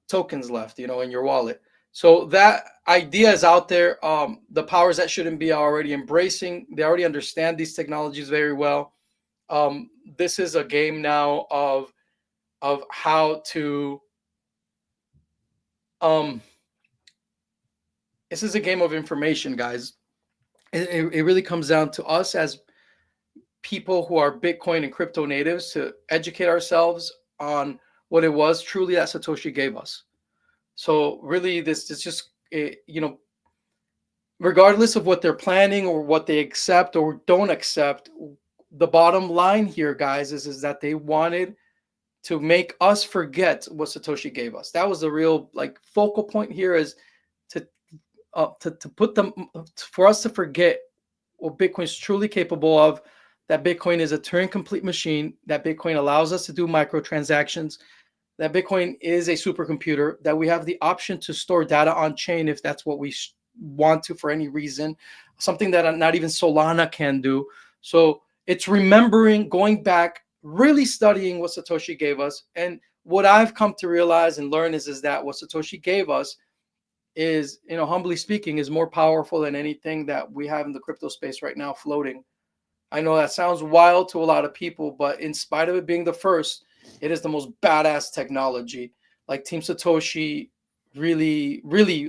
tokens left, in your wallet. So that idea is out there. The powers that shouldn't be are already embracing. They already understand these technologies very well. This is a game now of how to. This is a game of information, guys. It really comes down to us as people who are Bitcoin and crypto natives to educate ourselves on what it was truly that Satoshi gave us. So really, this is just, regardless of what they're planning or what they accept or don't accept, the bottom line here, guys, is that they wanted to make us forget what Satoshi gave us. That was the real focal point here, is to put them, for us to forget what Bitcoin is truly capable of, that Bitcoin is a Turing complete machine, that Bitcoin allows us to do microtransactions, that Bitcoin is a supercomputer, that we have the option to store data on chain if that's what we want to for any reason, something that not even Solana can do. So it's remembering, going back, really studying what Satoshi gave us. And what I've come to realize and learn is that what Satoshi gave us is, humbly speaking, is more powerful than anything that we have in the crypto space right now floating. I know that sounds wild to a lot of people, but in spite of it being the first, it is the most badass technology. Like Team Satoshi really, really,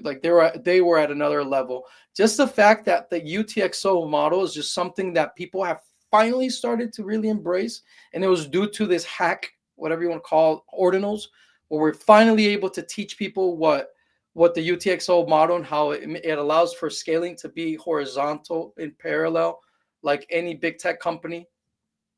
they were at another level. Just the fact that the UTXO model is just something that people have finally started to really embrace, and it was due to this hack, whatever you want to call it, ordinals, where we're finally able to teach people what the UTXO model and how it allows for scaling to be horizontal in parallel, like any big tech company,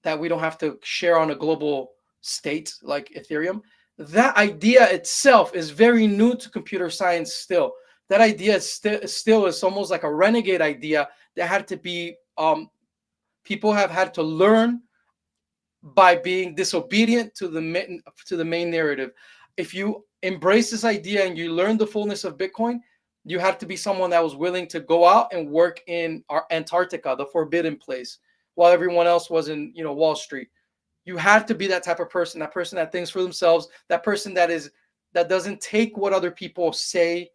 that we don't have to share on a global state like Ethereum. That idea itself is very new to computer science still. That idea is still is almost like a renegade idea that had to be, people have had to learn by being disobedient to the main narrative. If you embrace this idea and you learn the fullness of Bitcoin, you have to be someone that was willing to go out and work in Antarctica, the forbidden place, while everyone else was in, Wall Street. You have to be that type of person, that person that thinks for themselves, that person that doesn't take what other people say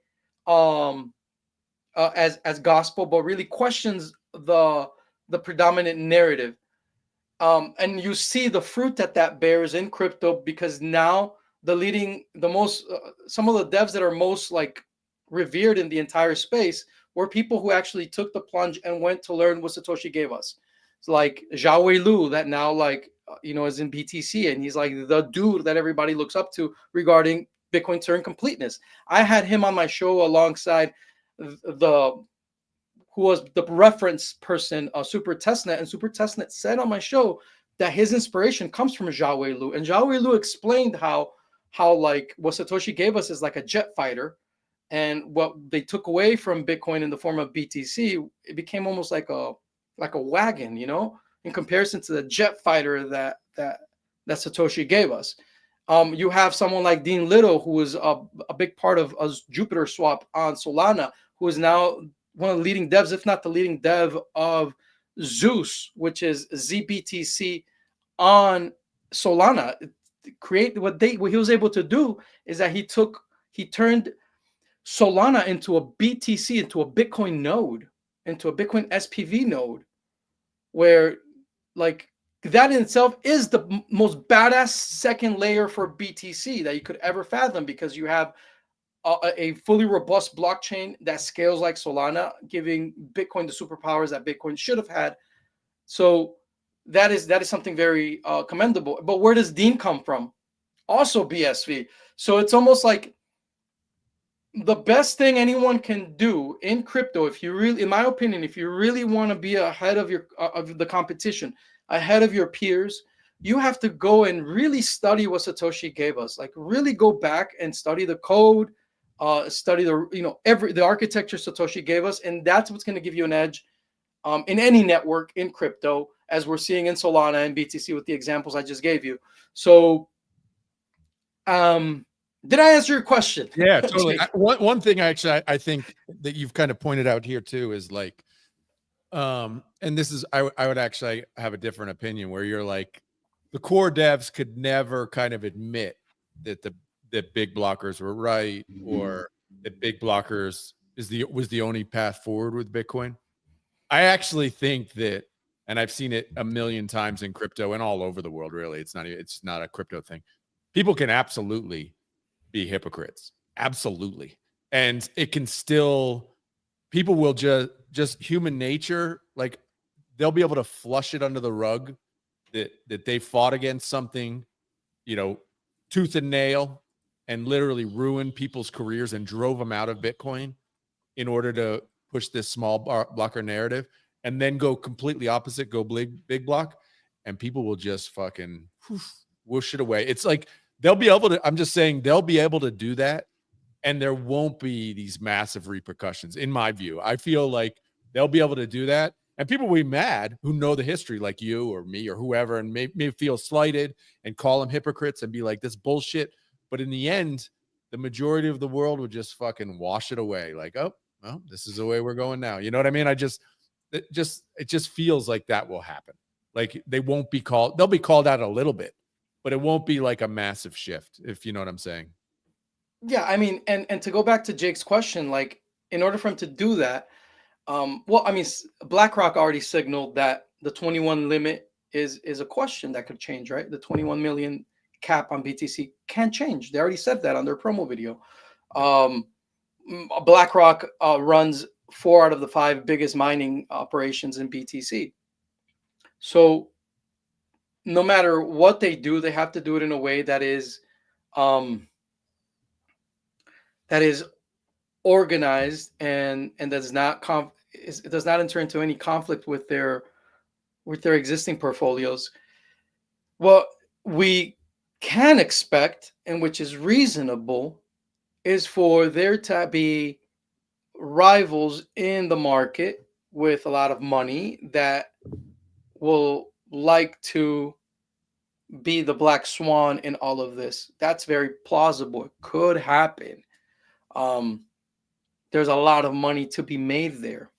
as gospel, but really questions the predominant narrative. And you see the fruit that bears in crypto, because now some of the devs that are most revered in the entire space were people who actually took the plunge and went to learn what Satoshi gave us. It's like Xiaowei Lu, that now is in BTC, and he's the dude that everybody looks up to regarding Bitcoin Turing completeness. I had him on my show alongside who was the reference person, Super Testnet, and Super Testnet said on my show that his inspiration comes from Xiaowei Lu, and Xiaowei Lu explained how what Satoshi gave us is like a jet fighter, and what they took away from Bitcoin in the form of BTC, it became almost like a wagon, in comparison to the jet fighter that Satoshi gave us. You have someone like Dean Little, who was a big part of Jupiter Swap on Solana, who is now one of the leading devs, if not the leading dev of Zeus, which is ZBTC on Solana. What he was able to do is that he turned Solana into a BTC, into a Bitcoin node, into a Bitcoin SPV node, where that in itself is the most badass second layer for BTC that you could ever fathom, because you have a fully robust blockchain that scales like Solana, giving Bitcoin the superpowers that Bitcoin should have had. So that is something very commendable. But where does Dean come from? Also BSV. So it's almost like the best thing anyone can do in crypto, if you really, in my opinion, if you really want to be ahead of the competition, ahead of your peers, you have to go and really study what Satoshi gave us. Really go back and study the code, study the architecture Satoshi gave us, and that's what's going to give you an edge in any network in crypto. as we're seeing in Solana and BTC with the examples I just gave you. So, did I answer your question? Yeah, totally. One thing I think that you've kind of pointed out here too is like, and this is I would actually have a different opinion where you're like, the core devs could never kind of admit that that big blockers were right, or that big blockers was the only path forward with Bitcoin. I actually think that, and I've seen it a million times in crypto and all over the world, really. It's not a crypto thing. People can absolutely be hypocrites. Absolutely. And it can still, people will just human nature, like they'll be able to flush it under the rug that they fought against something, tooth and nail, and literally ruined people's careers and drove them out of Bitcoin in order to push this small blocker narrative, and then go completely opposite, go big block, and people will just fucking whoosh it away. It's like they'll be able to, I'm just saying they'll be able to do that, and there won't be these massive repercussions, in my view. I feel like they'll be able to do that, and people will be mad who know the history, like you or me or whoever, and may feel slighted and call them hypocrites and be like, this bullshit. But in the end, the majority of the world would just fucking wash it away. Like, oh, well, this is the way we're going now. You know what I mean? It just feels like that will happen. Like they won't be called, they'll be called out a little bit, but it won't be like a massive shift, if you know what I'm saying. Yeah, I mean, and to go back to Jake's question, like in order for him to do that, well, I mean, BlackRock already signaled that the 21 limit is a question that could change, right? The 21 million cap on BTC can change. They already said that on their promo video. BlackRock runs 4 out of the 5 biggest mining operations in BTC. So no matter what they do, they have to do it in a way that is organized and does not it does not enter into any conflict with their existing portfolios. What we can expect, and which is reasonable, is for there to be rivals in the market with a lot of money that will like to be the black swan in all of this. That's very plausible. It could happen. There's a lot of money to be made there.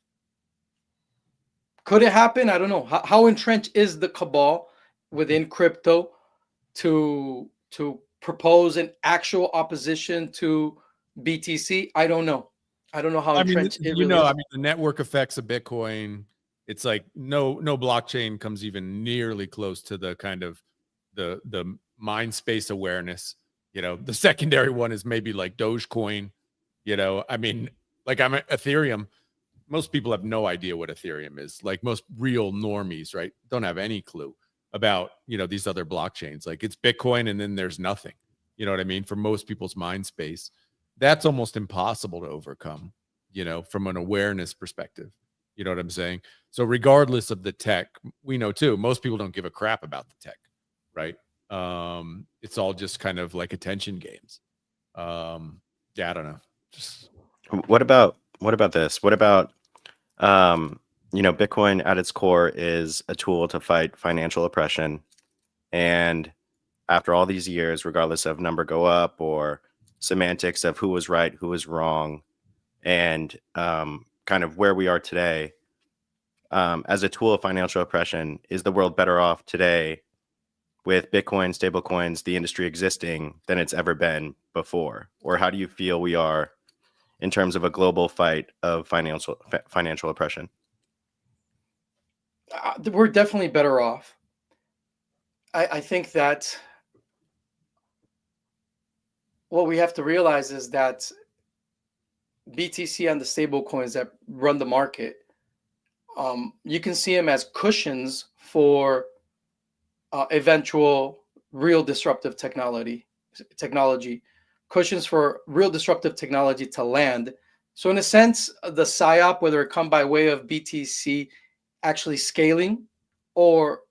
Could it happen? I don't know. How entrenched is the cabal within crypto to propose an actual opposition to BTC? I don't know. I don't know how entrenched it really is. I mean, the network effects of Bitcoin, it's like no blockchain comes even nearly close to the kind of the mind space awareness. The secondary one is maybe like Dogecoin. I mean, like I'm Ethereum. Most people have no idea what Ethereum is. Like most real normies, right? Don't have any clue about, these other blockchains. Like it's Bitcoin and then there's nothing. You know what I mean? For most people's mind space, that's almost impossible to overcome, from an awareness perspective. You know what I'm saying? So regardless of the tech, we know too, most people don't give a crap about the tech, right? It's all just kind of like attention games. Yeah, I don't know. What about this? What about, Bitcoin at its core is a tool to fight financial oppression. And after all these years, regardless of number go up or semantics of who was right, who was wrong, and kind of where we are today, as a tool of financial oppression, is the world better off today with Bitcoin, stablecoins, the industry existing than it's ever been before? Or how do you feel we are in terms of a global fight of financial oppression? We're definitely better off. I think that what we have to realize is that BTC and the stable coins that run the market, you can see them as cushions for eventual real disruptive technology, cushions for real disruptive technology to land. So in a sense, the PSYOP, whether it come by way of BTC actually scaling, or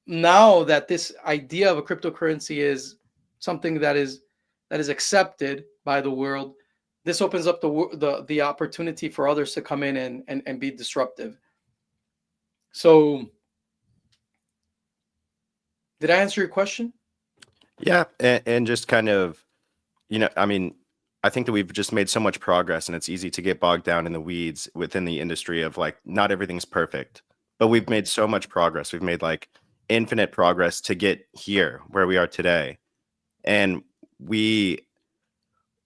now that this idea of a cryptocurrency is something that is accepted by the world, this opens up the opportunity for others to come in and be disruptive. So Did I answer your question? Yeah, and just kind of, I mean, I think that we've just made so much progress, and it's easy to get bogged down in the weeds within the industry of like, not everything's perfect, but we've made so much progress. We've made like infinite progress to get here where we are today. And we,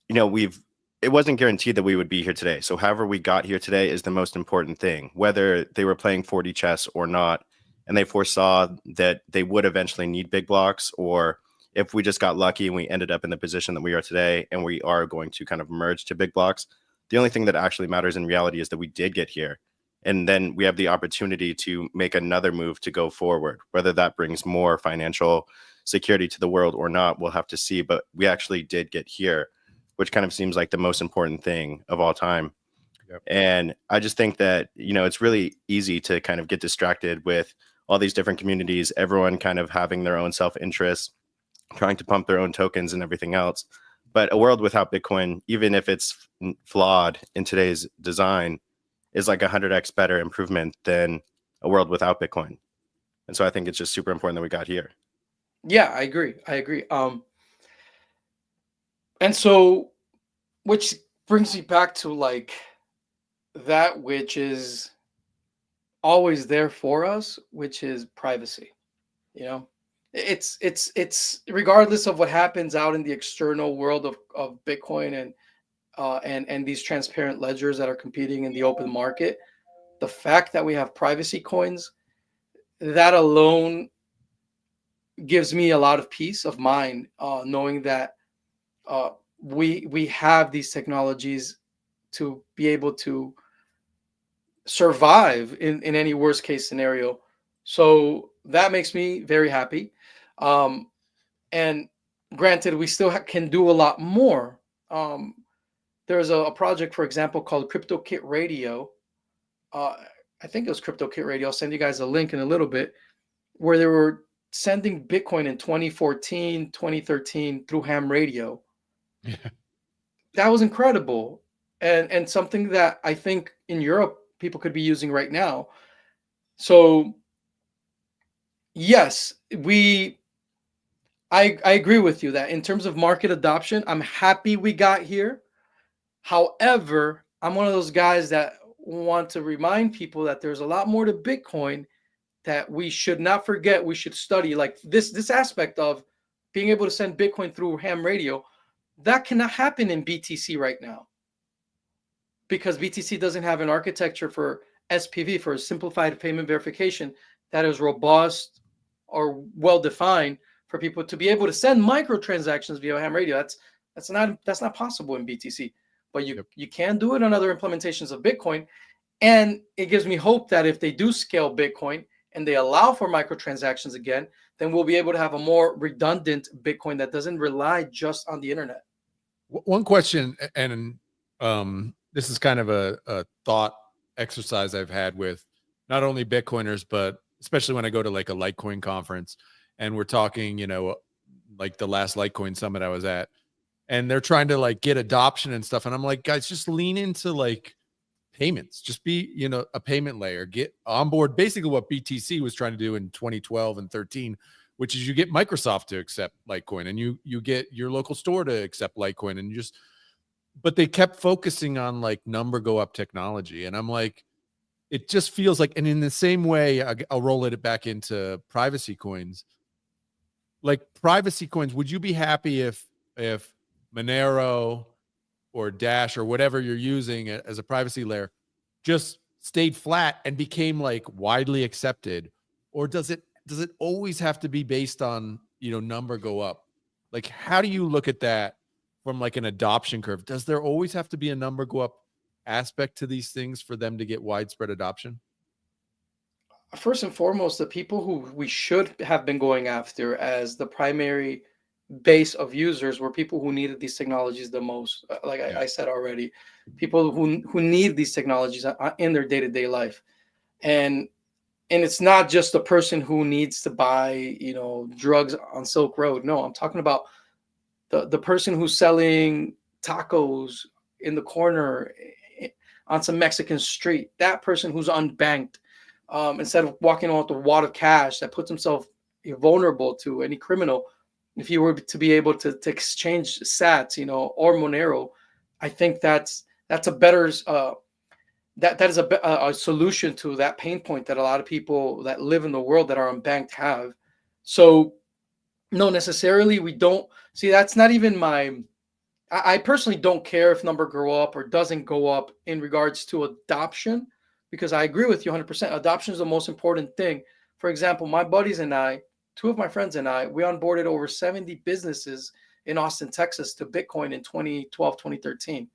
it wasn't guaranteed that we would be here today. So however we got here today is the most important thing, whether they were playing 4D chess or not, and they foresaw that they would eventually need big blocks, or if we just got lucky and we ended up in the position that we are today and we are going to kind of merge to big blocks. The only thing that actually matters in reality is that we did get here. And then we have the opportunity to make another move to go forward. Whether that brings more financial security to the world or not, we'll have to see. But we actually did get here, which kind of seems like the most important thing of all time. Yep. And I just think that, it's really easy to kind of get distracted with all these different communities, everyone kind of having their own self-interest, trying to pump their own tokens and everything else. But a world without Bitcoin, even if it's flawed in today's design, is like 100x better improvement than a world without Bitcoin. And so I think it's just super important that we got here. Yeah, I agree. And so, which brings me back to like that which is always there for us, which is privacy. It's regardless of what happens out in the external world of Bitcoin and these transparent ledgers that are competing in the open market, the fact that we have privacy coins, that alone gives me a lot of peace of mind, knowing that we have these technologies to be able to survive in any worst case scenario. So that makes me very happy. And granted, we still can do a lot more. There's a project, for example, called CryptoKit Radio. I think it was CryptoKit Radio. I'll send you guys a link in a little bit, where they were sending Bitcoin in 2014, 2013 through ham radio. Yeah. That was incredible. And something that I think in Europe people could be using right now. So yes, I agree with you that in terms of market adoption, I'm happy we got here. However, I'm one of those guys that want to remind people that there's a lot more to Bitcoin that we should not forget. We should study, like this aspect of being able to send Bitcoin through ham radio. That cannot happen in BTC right now, because BTC doesn't have an architecture for SPV, for simplified payment verification, that is robust or well defined for people to be able to send microtransactions via ham radio. That's not possible in BTC, but you can do it on other implementations of Bitcoin. And it gives me hope that if they do scale Bitcoin and they allow for microtransactions again, then we'll be able to have a more redundant Bitcoin that doesn't rely just on the internet. One question, and this is kind of a thought exercise I've had with not only Bitcoiners, but especially when I go to like a Litecoin conference and we're talking, like the last Litecoin summit I was at, and they're trying to like get adoption and stuff. And I'm like, guys, just lean into like payments, just be, a payment layer, get on board. Basically what BTC was trying to do in 2012 and 13, which is you get Microsoft to accept Litecoin, and you get your local store to accept Litecoin, and but they kept focusing on like number go up technology. And I'm like, it just feels like, and in the same way, I'll roll it back into privacy coins. Like privacy coins, would you be happy if Monero or Dash or whatever you're using as a privacy layer just stayed flat and became like widely accepted? Or does it always have to be based on, number go up? Like, how do you look at that from like an adoption curve? Does there always have to be a number go up aspect to these things for them to get widespread adoption? First and foremost, the people who we should have been going after as the primary base of users were people who needed these technologies the most. Like I said already, people who need these technologies in their day-to-day life. And it's not just the person who needs to buy, drugs on Silk Road. No, I'm talking about the person who's selling tacos in the corner on some Mexican street. That person who's unbanked, instead of walking on with a wad of cash, that puts himself vulnerable to any criminal. If you were to be able to exchange sats, or Monero, I think that's a better that is a solution to that pain point that a lot of people that live in the world that are unbanked have. So no, necessarily we don't see. That's not even my. I personally don't care if number go up or doesn't go up in regards to adoption, because I agree with you 100%. Adoption is the most important thing. For example, my buddies and I, two of my friends and I, we onboarded over 70 businesses in Austin, Texas to Bitcoin in 2012, 2013.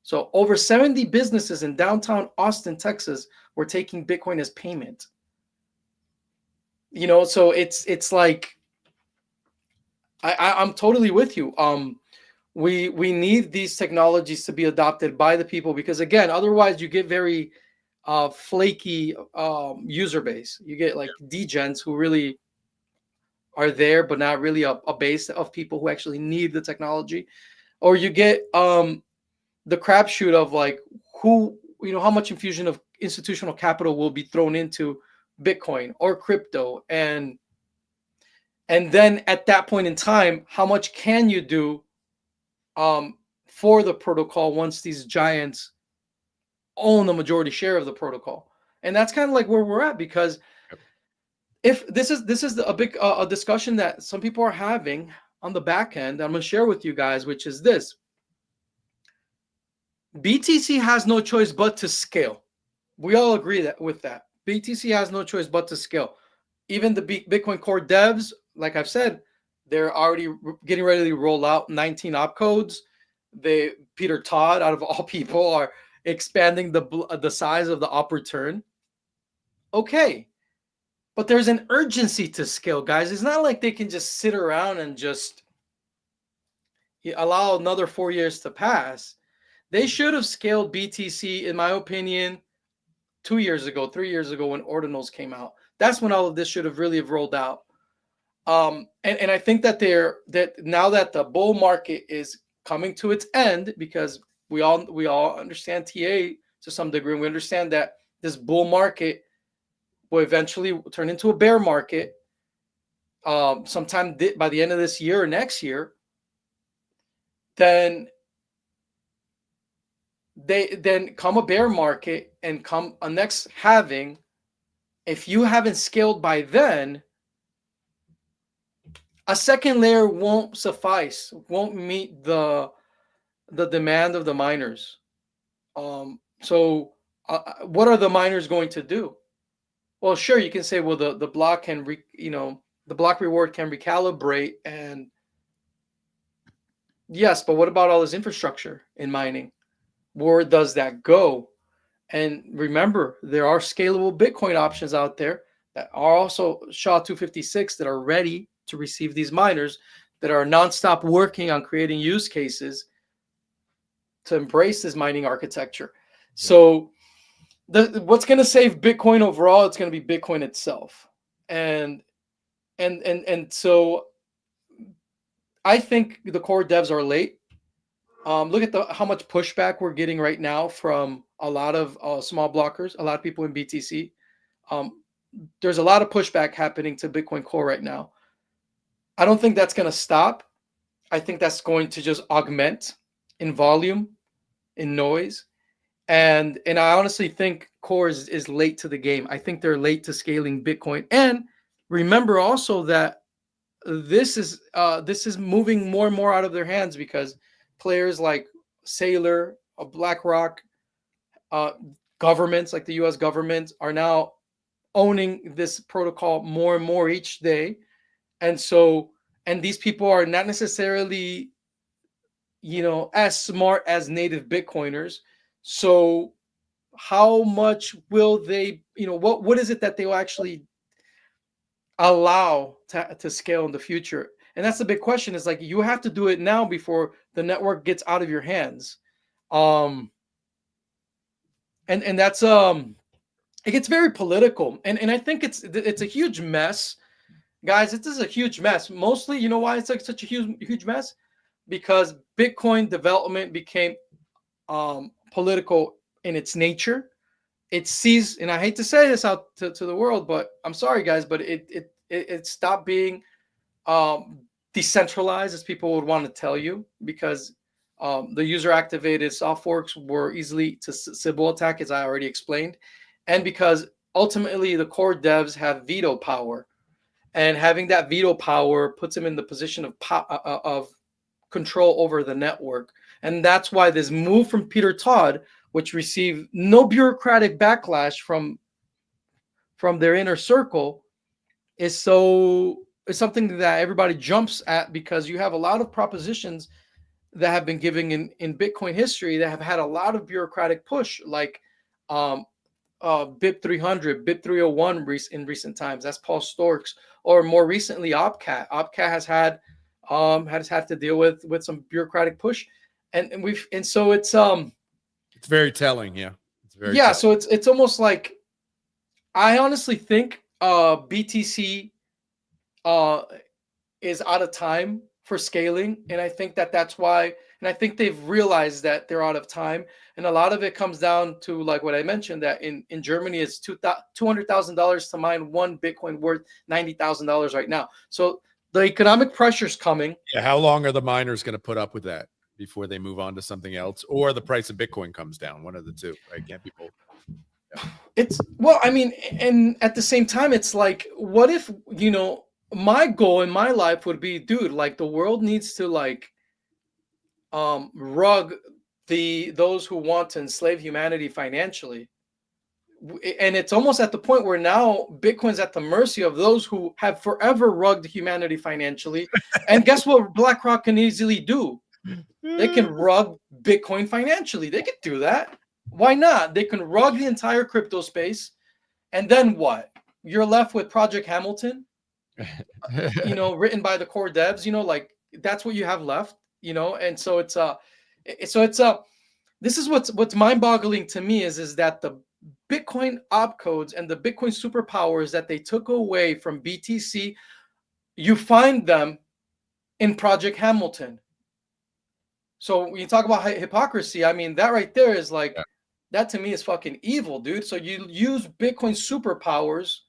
So over 70 businesses in downtown Austin, Texas were taking Bitcoin as payment. So it's like, I'm totally with you. We need these technologies to be adopted by the people, because again, otherwise you get very flaky user base. You get like degens who really are there, but not really a base of people who actually need the technology. Or you get the crapshoot of like who, how much infusion of institutional capital will be thrown into Bitcoin or crypto. And then at that point in time, how much can you do for the protocol once these giants own the majority share of the protocol? And that's kind of like where we're at, because if this is a big a discussion that some people are having on the back end, I'm going to share with you guys, which is this: BTC has no choice but to scale. We all agree with that. BTC has no choice but to scale. Even the Bitcoin Core devs, like I've said, they're already getting ready to roll out 19 opcodes. Peter Todd, out of all people, are expanding the size of the op return. Okay, but there's an urgency to scale, guys. It's not like they can just sit around and just allow another 4 years to pass. They should have scaled BTC, in my opinion, 2 years ago, 3 years ago, when ordinals came out. That's when all of this should have really have rolled out. And I think that now that the bull market is coming to its end, because we all understand TA to some degree, and we understand that this bull market will eventually turn into a bear market sometime by the end of this year or next year. Then come a bear market and come a next halving. If you haven't scaled by then, a second layer won't suffice, won't meet the demand of the miners. So what are the miners going to do? Well, sure, you can say, well, the block can the block reward can recalibrate, and yes, but what about all this infrastructure in mining? Where does that go? And remember, there are scalable Bitcoin options out there that are also SHA-256 that are ready to receive these miners, that are nonstop working on creating use cases to embrace this mining architecture. So what's going to save Bitcoin overall? It's going to be Bitcoin itself. And so I think the core devs are late. Look at how much pushback we're getting right now from a lot of small blockers, a lot of people in BTC. There's a lot of pushback happening to Bitcoin Core right now. I don't think that's going to stop. I think that's going to just augment in volume, in noise. And I honestly think Core is late to the game. I think they're late to scaling Bitcoin. And remember also that this is moving more and more out of their hands, because players like Sailor, BlackRock, governments like the U.S. government are now owning this protocol more and more each day. And these people are not necessarily, as smart as native Bitcoiners. So how much will they, what is it that they will actually allow to scale in the future? And that's the big question. Is like, you have to do it now before the network gets out of your hands. And that's it gets very political. And I think it's a huge mess. Guys, this is a huge mess. Mostly, you know why it's like such a huge mess? Because Bitcoin development became political in its nature. It sees, and I hate to say this out to the world, but I'm sorry, guys, but it stopped being decentralized as people would want to tell you, because the user activated soft forks were easily to Sybil attack, as I already explained, and because ultimately the core devs have veto power, and having that veto power puts them in the position of control over the network. And that's why this move from Peter Todd, which received no bureaucratic backlash from their inner circle, is something that everybody jumps at, because you have a lot of propositions that have been given in Bitcoin history that have had a lot of bureaucratic push, like BIP 300, BIP 301 in recent times. That's Paul Storks, or more recently Opcat. Opcat has had to deal with some bureaucratic push, and so it's very telling. Yeah, it's very yeah. telling. So it's almost like, I honestly think BTC is out of time for scaling, and I think that's why, and I think they've realized that they're out of time, and a lot of it comes down to, like what I mentioned, that in Germany it's $200,000 to mine one Bitcoin worth $90,000 right now. So the economic pressure's coming. Yeah, how long are the miners going to put up with that before they move on to something else, or the price of Bitcoin comes down? One of the two, right? Can't be both. Yeah. It's, well, I mean, and at the same time, it's like, what if, my goal in my life would be, dude, like the world needs to like rug those who want to enslave humanity financially. And it's almost at the point where now Bitcoin's at the mercy of those who have forever rugged humanity financially. And guess what BlackRock can easily do? They can rug Bitcoin financially. They could do that. Why not? They can rug the entire crypto space. And then what? You're left with Project Hamilton, written by the core devs, like that's what you have left, and so this is what's mind-boggling to me is that the Bitcoin opcodes and the Bitcoin superpowers that they took away from BTC, you find them in Project Hamilton. So when you talk about hypocrisy, I mean, that right there is like, yeah. That to me is fucking evil, dude. So you use Bitcoin superpowers.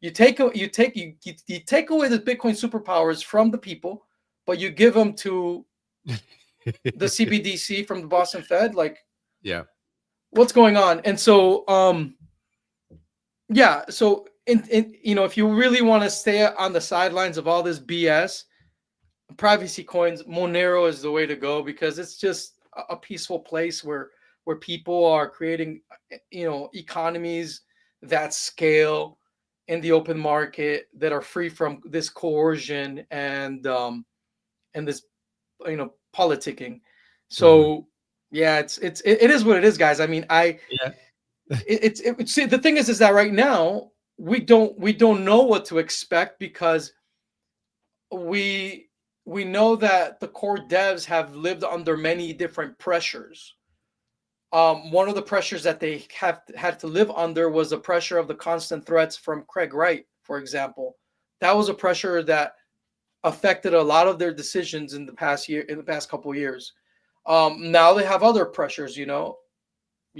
You take away the Bitcoin superpowers from the people, but you give them to the CBDC from the Boston Fed. Like, yeah, what's going on? And so, yeah. So, if you really want to stay on the sidelines of all this BS, privacy coins, Monero is the way to go, because it's just a peaceful place where people are creating, economies that scale in the open market, that are free from this coercion and this, politicking. So yeah, it is what it is, guys. I mean, see, the thing is that right now we don't know what to expect, because we know that the core devs have lived under many different pressures. One of the pressures that they had to live under was the pressure of the constant threats from Craig Wright, for example. That was a pressure that affected a lot of their decisions in the past couple of years. Now they have other pressures. You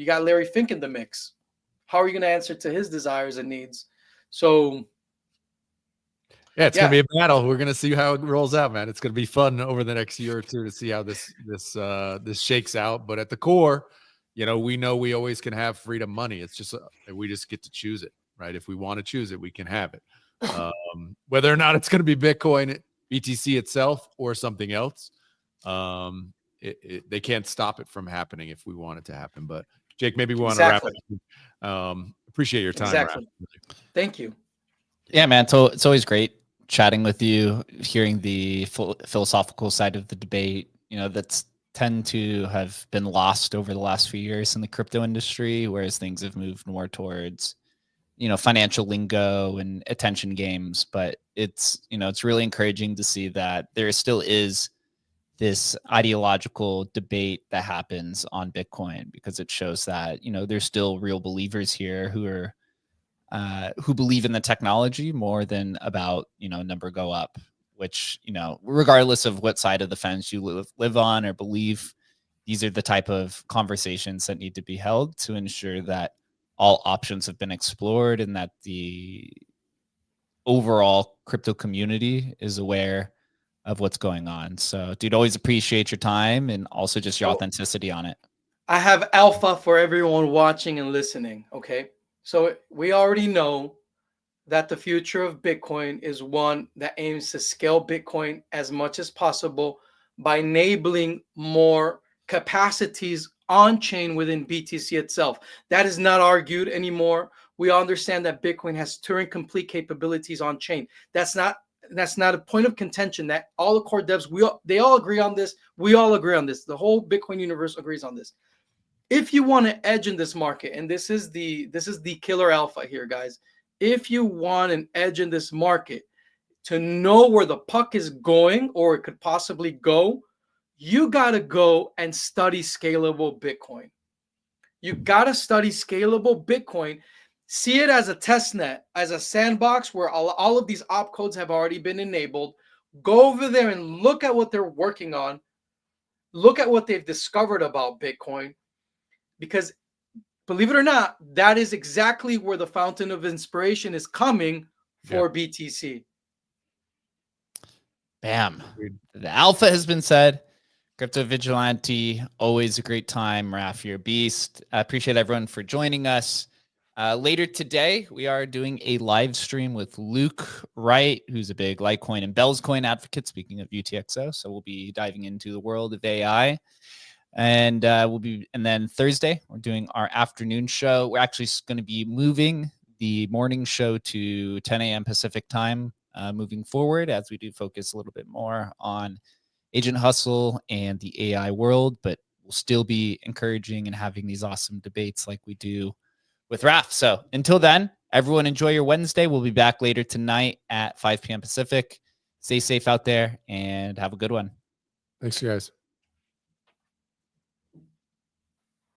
got Larry Fink in the mix. How are you going to answer to his desires and needs? So yeah, it's going to be a battle. We're going to see how it rolls out, man. It's going to be fun over the next year or two to see how this shakes out. But at the core, we know we always can have freedom money. It's just we just get to choose it, right? If we want to choose it, we can have it. Whether or not it's going to be Bitcoin, BTC itself, or something else, they can't stop it from happening if we want it to happen. But Jake, maybe we want to wrap it up. Appreciate your time. Exactly. Thank you. Yeah, man. So it's always great chatting with you, hearing the philosophical side of the debate. That's tend to have been lost over the last few years in the crypto industry, whereas things have moved more towards, financial lingo and attention games. But it's really encouraging to see that there still is this ideological debate that happens on Bitcoin, because it shows that, there's still real believers here who are who believe in the technology more than about, number go up, which, regardless of what side of the fence you live on or believe, these are the type of conversations that need to be held to ensure that all options have been explored and that the overall crypto community is aware of what's going on. So, dude, always appreciate your time and also just your authenticity on it. I have alpha for everyone watching and listening. Okay. So we already know that the future of Bitcoin is one that aims to scale Bitcoin as much as possible by enabling more capacities on chain within BTC itself. That is not argued anymore. We understand that Bitcoin has Turing complete capabilities on chain. That's not a point of contention. That all the core devs, they all agree on this. We all agree on this. The whole Bitcoin universe agrees on this. If you want to edge in this market, and this is the killer alpha here, guys. If you want an edge in this market to know where the puck is going or it could possibly go, you got to go and study scalable Bitcoin. You got to study scalable Bitcoin. See it as a test net, as a sandbox where all of these opcodes have already been enabled. Go over there and look at what they're working on. Look at what they've discovered about Bitcoin. Because believe it or not, that is exactly where the fountain of inspiration is coming for BTC. Bam. The alpha has been said. Crypto Vigilante, always a great time. Raf, you're a beast. I appreciate everyone for joining us. Later today, we are doing a live stream with Luke Wright, who's a big Litecoin and Bellscoin advocate, speaking of UTXO. So we'll be diving into the world of AI. And then Thursday, we're doing our afternoon show. We're actually going to be moving the morning show to 10 a.m. Pacific time moving forward, as we do focus a little bit more on Agent Hustle and the AI world, but we'll still be encouraging and having these awesome debates like we do with Raf. So until then, everyone enjoy your Wednesday. We'll be back later tonight at 5 p.m. Pacific. Stay safe out there and have a good one. Thanks, you guys.